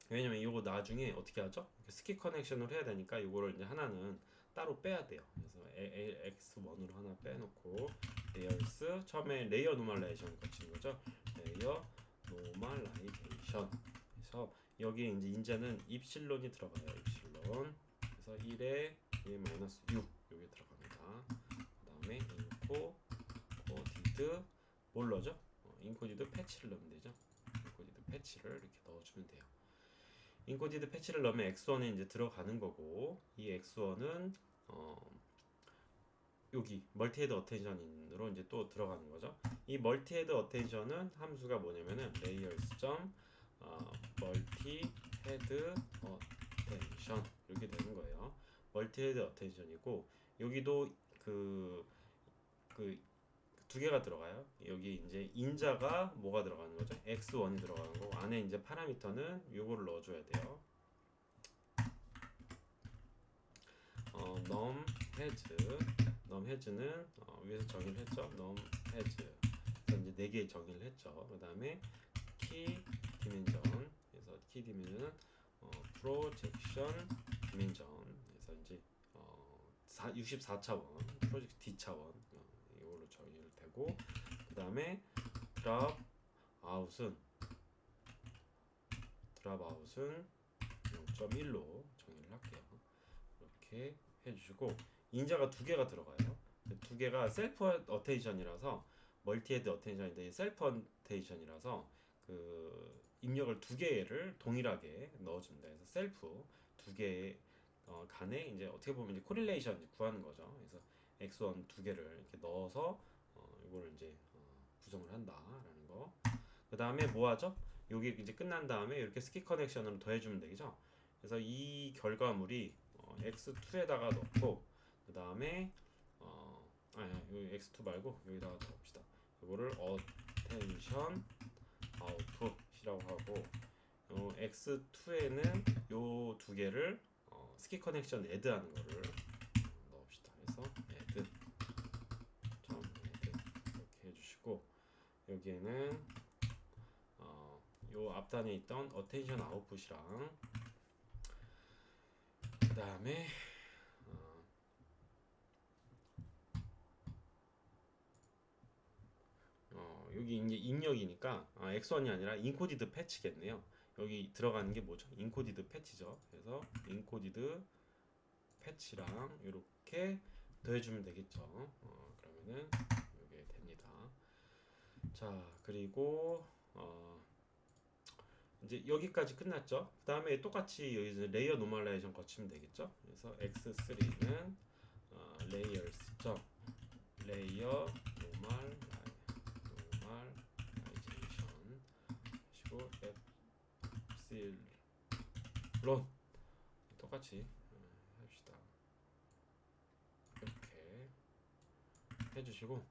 왜냐면 이거 나중에 어떻게 하죠? 스킵 커넥션을 해야 되니까 이거를 이제 하나는 따로 빼야 돼요. 그래서 x1으로 하나 빼놓고 레이어스 처음에 레이어 노멀라이제이션 거친 거죠. 레이어 노멀라이제이션. 그래서 여기에 이제 인자는 입실론이 들어가요. 입실론. 그래서 1에 마이너스 6 여기 들어갑니다. 그다음에 인코디드 뭘 넣죠? 인코디드 패치를 넣으면 되죠. 인코디드 패치를 이렇게 넣어주면 돼요. 인코디드 패치를 넣으면 x1에 이제 들어가는 거고 이 x1은 여기 멀티헤드 어텐션으로 이제 또 들어가는 거죠. 이 멀티헤드 어텐션은 함수가 뭐냐면은 layers 멀티헤드 어텐션 이렇게 되는 거예요. 멀티헤드 어텐션이고 여기도 그 두 개가 들어가요. 여기 이제 인자가 뭐가 들어가는 거죠? x1이 들어가는 거고 안에 이제 파라미터는 요거를 넣어줘야 돼요. num num has는 위에서 정의를 했죠. num has. 그래서 이제 4개 정의를 했죠. 그 다음에 key dimension. 그래서 key dimension은 projection dimension. 그래서 이제 64차원 프로젝트 D 차원 이걸로 정의를 되고, 그 다음에 drop out은 0.1로 정의를 할게요. 이렇게 해주시고, 인자가 2개가 들어가요. 2개가 셀프 어테이션이라서 멀티 헤드 어테이션인데 셀프 어테이션이라서 그 입력을 2개를 동일하게 넣어줍니다. 그래서 셀프 2개 간에 이제 어떻게 보면 이제 코릴레이션 구하는 거죠. 그래서 x1 2개를 이렇게 넣어서 이거를 이제 구성을 한다라는 거. 그 다음에 뭐 하죠? 여기 이제 끝난 다음에 이렇게 스키 커넥션으로 더해주면 되겠죠. 그래서 이 결과물이 x2에다가 넣고, 그 다음에 여기 x2 말고 여기다가 넣읍시다. 이거를 attention output이라고 하고, x2에는 요 2개를 스키 커넥션 add 하는 거를 넣읍시다. 그래서 add 이렇게 해주시고, 여기에는 요 앞단에 있던 attention output이랑, 그 다음에 여기 이제 입력이니까 x1이 아니라 encoded patch겠네요. 여기 들어가는 게 뭐죠? encoded patch죠. 그래서 encoded patch랑 이렇게 더해주면 되겠죠. 그러면은 이게 됩니다. 자, 그리고 이제 여기까지 끝났죠. 그 다음에 똑같이 여기서 레이어 노멀라이제이션 거치면 되겠죠. 그래서 x3는 layers 점 레이어 노멀라이제이션 하시고 epsilon 똑같이 합시다. 이렇게 해주시고,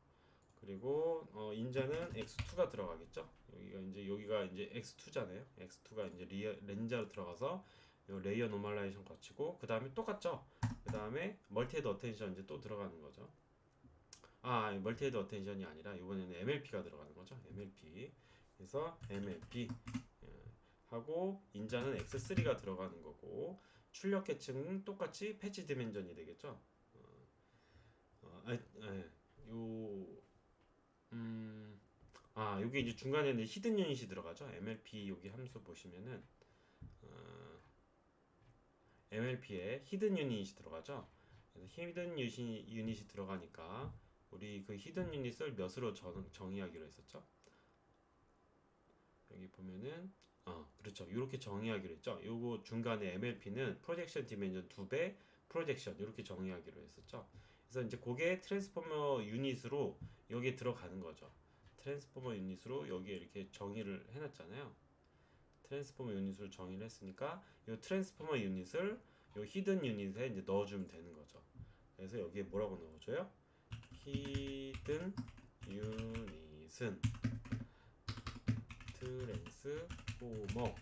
그리고 인자는 x2가 들어가겠죠. 여기가 이제 x2잖아요. x2가 이제 렌자로 들어가서 요 레이어 노멀라이제이션 거치고, 그 다음에 똑같죠. 그 다음에 멀티헤드 어텐션 이제 또 들어가는 거죠. 멀티헤드 어텐션이 아니라 이번에는 MLP가 들어가는 거죠. MLP. 그래서 MLP 하고, 인자는 x3가 들어가는 거고, 출력 계층은 똑같이 패치 디멘전이 되겠죠. 여기 이제 중간에는 히든 유닛이 들어가죠. MLP 여기 함수 보시면은 MLP에 히든 유닛이 들어가죠. 그래서 히든 유닛이 들어가니까 우리 그 히든 유닛을 몇으로 정의하기로 했었죠. 여기 보면은 그렇죠. 이렇게 정의하기로 했죠. 요거 중간에 MLP는 프로젝션 디멘전 2배 프로젝션 이렇게 정의하기로 했었죠. 그래서 이제 그게 트랜스포머 유닛으로 여기에 들어가는 거죠. 트랜스포머 유닛으로 여기에 이렇게 정의를 해놨잖아요. 트랜스포머 유닛으로 정의를 했으니까 이 트랜스포머 유닛을 이 히든 유닛에 이제 넣어주면 되는 거죠. 그래서 여기에 뭐라고 넣어줘요? 히든 유닛은 트랜스포머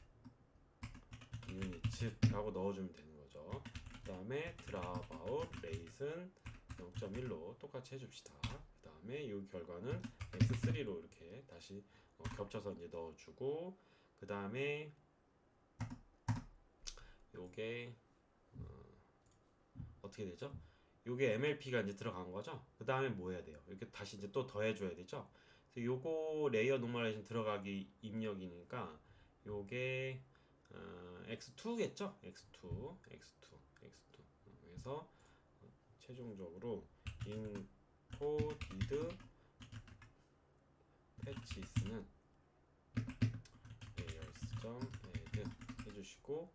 유닛라고 넣어주면 되는 거죠. 그 다음에 드랍 아웃 레이스는 0.1로 똑같이 해줍시다. 그 다음에 이 결과는 x3로 이렇게 다시 겹쳐서 이제 넣어주고, 그 다음에 요게 어떻게 되죠? 요게 MLP가 이제 들어간 거죠. 그 다음에 뭐 해야 돼요? 이렇게 다시 이제 또 더해줘야 되죠. 그래서 요거 레이어 노멀라이제이션 들어가기 입력이니까 요게 x2겠죠? x2. 그래서 최종적으로 encoded patches는 layers.add 해주시고,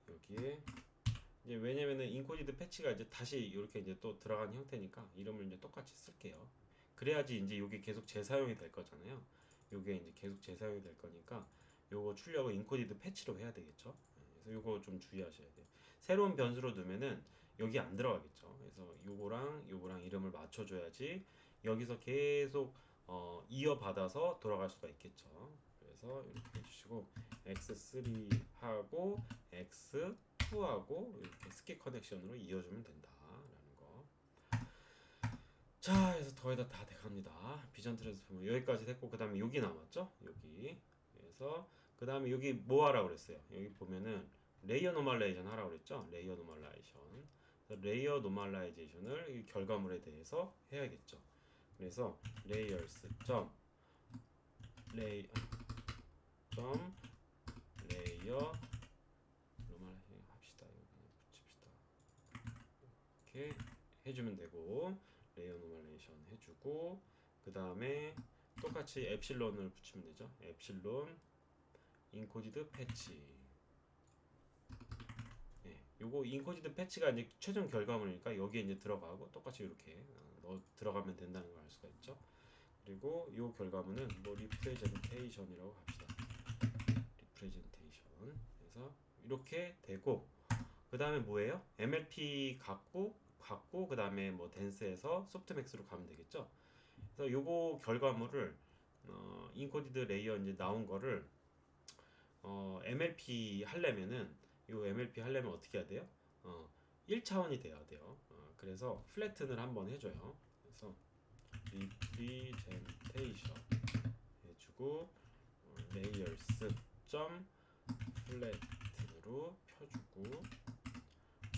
여기에 이제 왜냐면은 encoded patch가 이제 다시 이렇게 이제 또 들어간 형태니까 이름을 이제 똑같이 쓸게요. 그래야지 이제 요게 계속 재사용이 될 거잖아요. 요게 이제 계속 재사용이 될 거니까 요거 출력을 encoded patch로 해야 되겠죠. 그래서 요거 좀 주의하셔야 돼요. 새로운 변수로 두면은 여기 안 들어가겠죠. 그래서 요거랑 이름을 맞춰줘야지 여기서 계속 이어받아서 돌아갈 수가 있겠죠. 그래서 이렇게 해주시고 x3하고 x2하고 이렇게 스키 커넥션으로 이어주면 된다라는 거. 자, 그래서 거의 다 돼갑니다. 비전 트랜스포머 여기까지 됐고, 그 다음에 여기 남았죠? 여기. 그래서 그 다음에 여기 뭐 하라고 그랬어요? 여기 보면은 레이어 노멀라이제이션 하라고 그랬죠? 레이어 노멀라이제이션. 레이어 노멀라이제이션을 이 결과물에 대해서 해야겠죠. 그래서 레이어스 점 레이 점 레이어 노멀라이제이션 합시다. 이거 그냥 붙입시다. 이렇게 해주면 되고, 레이어 노멀레이션 해주고, 그 다음에 똑같이 엡실론을 붙이면 되죠. 엡실론 인코디드 패치. 예, 요거 인코디드 패치가 이제 최종 결과물이니까 여기에 이제 들어가고 똑같이 이렇게 들어가면 된다는 걸 알 수가 있죠. 그리고 요 결과물은 뭐 리프레젠테이션이라고 합시다. 리프레젠테이션. 그래서 이렇게 되고, 그 다음에 뭐예요? MLP 갖고 그 다음에 뭐 댄스에서 소프트맥스로 가면 되겠죠. 그래서 요거 결과물을 인코디드 레이어 이제 나온 거를 MLP 하려면은 요 MLP 하려면 어떻게 해야 돼요? 1차원이 돼야 돼요. 그래서 플래튼을 한번 해줘요. 그래서 리프레젠테이션 해주고 레이어스 점 플래튼으로 펴주고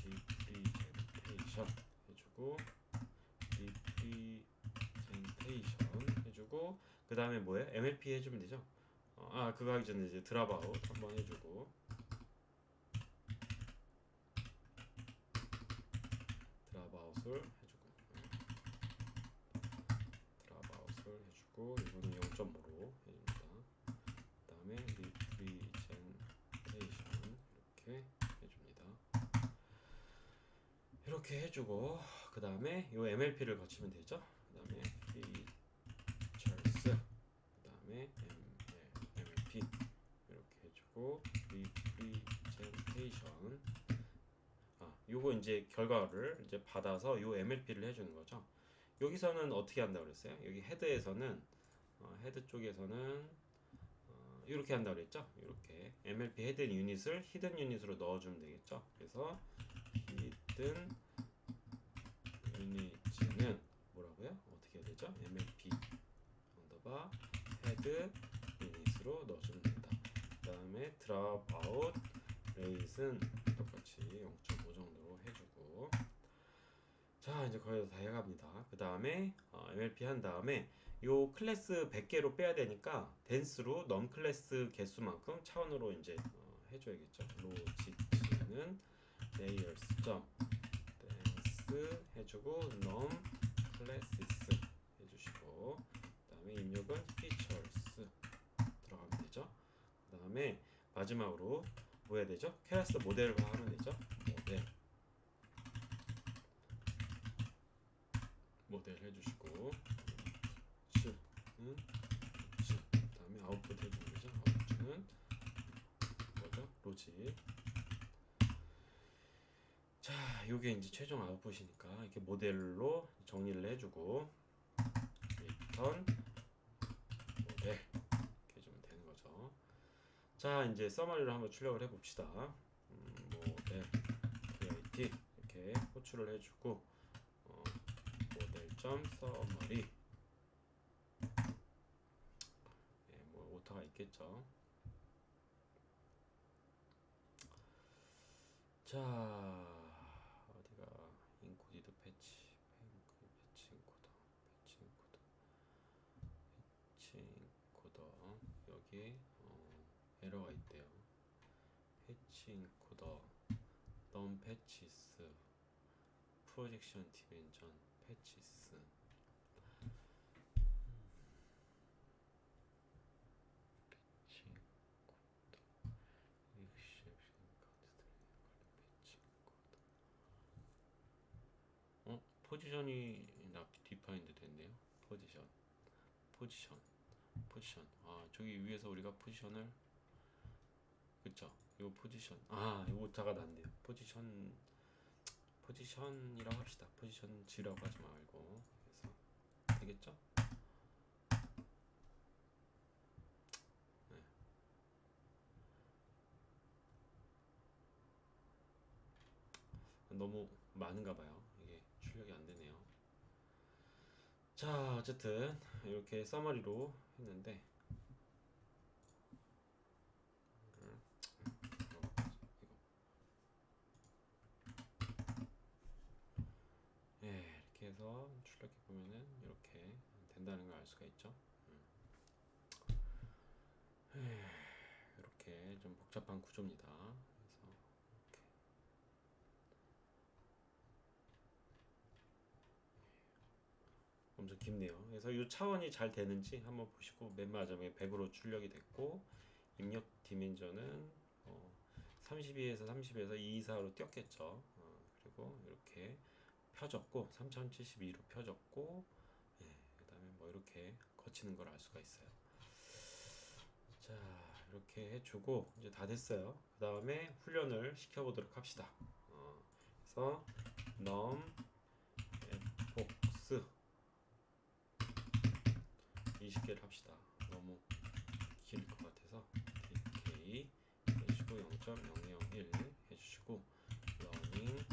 리프레젠테이션 해주고 리프레젠테이션 해주고, 그 다음에 뭐예요? MLP 해주면 되죠. 그거 하기 전에 이제 드랍아웃 한번 해주고, 드랍아웃을 해주고, 이거는 0.5로 해줍니다. 그 다음에 리프레젠테이션 이렇게 해줍니다. 이렇게 해주고, 그 다음에 요 MLP를 거치면 되죠. 그 다음에 features, 그 다음에 MLP 이렇게 해주고, representation. 요거 이제 결과를 이제 받아서 요 MLP를 해주는 거죠. 여기서는 어떻게 한다고 그랬어요? 여기 헤드에서는 헤드 쪽에서는 이렇게 한다고 그랬죠. 이렇게 MLP 헤드 유닛을 히든 유닛으로 넣어주면 되겠죠. 그래서 히든 유닛은 뭐라고요? 어떻게 해야 되죠? MLP 언더바 헤드 유닛으로 넣어주면 된다. 그 다음에 드랍 아웃 레이스는 똑같이 0.5 정도로 해주고, 자 이제 거의 다 해갑니다. 그 다음에 MLP 한 다음에 요 클래스 100개로 빼야 되니까 댄스로 넘 클래스 개수만큼 차원으로 이제 해줘야겠죠. 로지치는 레이어스 점 댄스 해주고 넘 클래시스 해주시고, 그 다음에 입력은 features 들어가면 되죠. 그 다음에 마지막으로 뭐 해야 되죠? 클래스 모델화 하면 되죠. 모델 해주시고, 그 다음에 아웃풋 해주는 거죠. 아웃풋은 뭐죠? 로직. 자, 요게 이제 최종 아웃풋이니까 이렇게 모델로 정리를 해주고, 리턴 모델 이렇게 해주면 되는 거죠. 자, 이제 서머리를 한번 출력을 해봅시다. 모델 create 이렇게 호출을 해주고, 모델.서머리, 뭐 오타가 있겠죠. 자, 어디가 인코디드 패치 인코더 여기 에러가 있대요. 패치 인코더 넘 패치스 프로젝션 디멘전 패치스. 포지션이 디파인드 됐네요. 포지션. 저기 위에서 우리가 포지션을, 그쵸? 요 포지션, 요 오타가 났네요. 포지션이라고 합시다. 포지션 G라고 하지 말고. 그래서 되겠죠? 네. 너무 많은가 봐요. 이게 출력이 안 되네요. 자, 어쨌든 이렇게 서머리로 했는데 예, 이렇게 해서 출력해 보면은 이렇게 된다는 걸 알 수가 있죠. 이렇게 좀 복잡한 구조입니다. 그래서 이렇게 엄청 깊네요. 그래서 이 차원이 잘 되는지 한번 보시고 맨 마지막에 100으로 출력이 됐고 입력 디멘전은 32에서 30에서 224로 띄었겠죠. 그리고 이렇게 펴졌고 3072로 펴졌고 예, 그다음에 뭐 이렇게 거치는 걸 알 수가 있어요. 자, 이렇게 해주고 이제 다 됐어요. 그 다음에 훈련을 시켜보도록 합시다. 그래서 num fbox 20개를 합시다. 너무 길 것 같아서 dk 해주시고 0.001 해주시고 running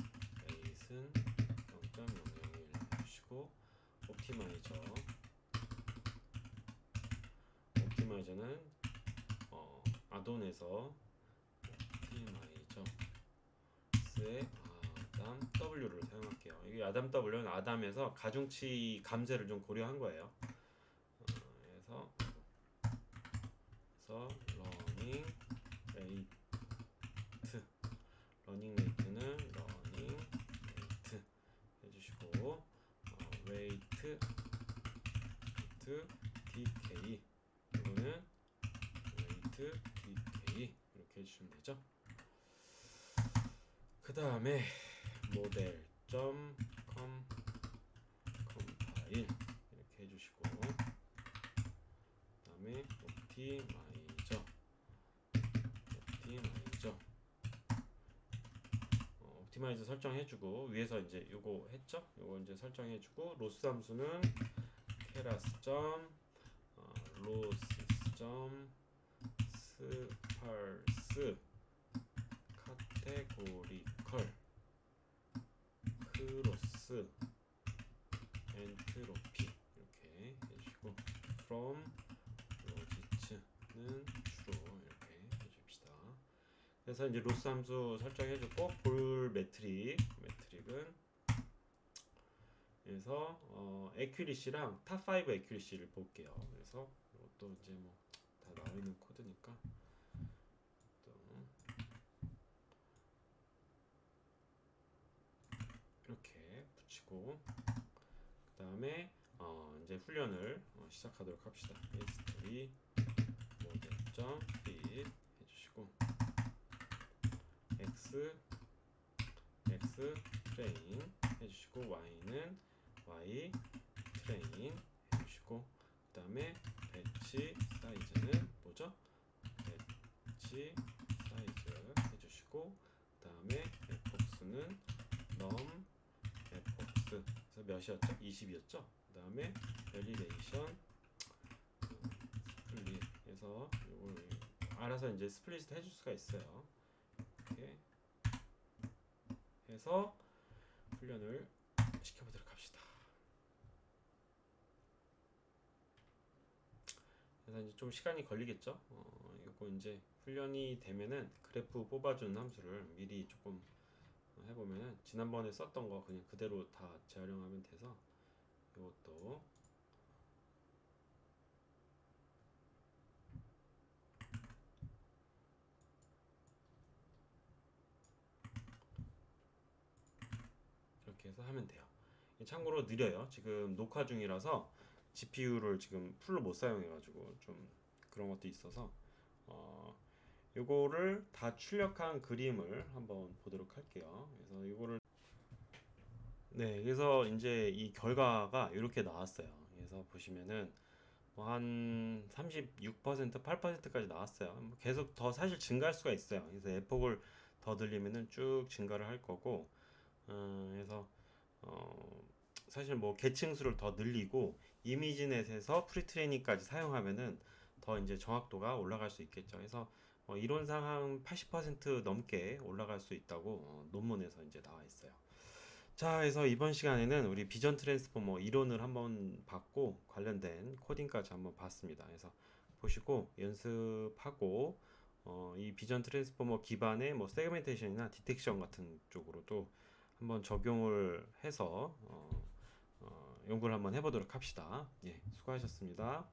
rate은 0.001 해주시고 옵티마이저는 아돈에서 옵티마이저스의 아담 W를 사용할게요. 이게 아담 W는 아담에서 가중치 감쇄를 좀 고려한 거예요. 그래서 러닝 레이트는 러닝 레이트 해주시고 웨이트 DK 이거는 웨이트 DK 이렇게 해주시면 되죠. 그 다음에 모델.com 컴파일 이렇게 해주시고 그 다음에 옵티마이저 설정해주고 위에서 이제 요거 했죠? 요거 이제 설정해주고 로스 함수는 loss.sparse 카테고리컬 크로스 엔트로피 이렇게 해주시고 from logits는 true 이렇게 해줍시다. 그래서 이제 로스 함수 설정해주고 볼 메트릭은 그래서 에큐리시랑 탑5 에큐리시를 볼게요. 그래서 이것도 이제 뭐 다 나와 있는 코드니까 또 이렇게 붙이고 그 다음에 이제 훈련을 시작하도록 합시다. history model.fit 해주시고 x train 해주시고 y는 y train 해주시고 그 다음에 배치 사이즈는 뭐죠? 배치 사이즈 해주시고 그 다음에 fbox는 num fbox 그래서 몇이었죠? 20이었죠? 그 다음에 밸리데이션 스플릿 해서 이걸 알아서 이제 스플릿 해줄 수가 있어요. 이렇게 해서 훈련을 시켜보도록 합시다. 그래서 이제 좀 시간이 걸리겠죠. 이거 이제 훈련이 되면은 그래프 뽑아주는 함수를 미리 조금 해보면은 지난번에 썼던 거 그냥 그대로 다 재활용하면 돼서 이것도 이렇게 해서 하면 돼요. 참고로 느려요. 지금 녹화 중이라서 GPU를 지금 풀로 못 사용해가지고 좀 그런 것도 있어서 요거를 다 출력한 그림을 한번 보도록 할게요. 그래서 이거를 그래서 이제 이 결과가 이렇게 나왔어요. 그래서 보시면은 한 36%, 8%까지 나왔어요. 뭐 계속 더 사실 증가할 수가 있어요. 그래서 에폭을 더 늘리면은 쭉 증가를 할 거고, 그래서 사실 뭐 계층 수를 더 늘리고 이미지넷에서 프리트레이닝까지 사용하면은 더 이제 정확도가 올라갈 수 있겠죠. 그래서 이론상 한 80% 넘게 올라갈 수 있다고 논문에서 이제 나와 있어요. 자, 그래서 이번 시간에는 우리 비전 트랜스포머 이론을 한번 봤고 관련된 코딩까지 한번 봤습니다. 그래서 보시고 연습하고 이 비전 트랜스포머 기반의 뭐 세그멘테이션이나 디텍션 같은 쪽으로도 한번 적용을 해서 연구를 한번 해보도록 합시다. 예, 수고하셨습니다.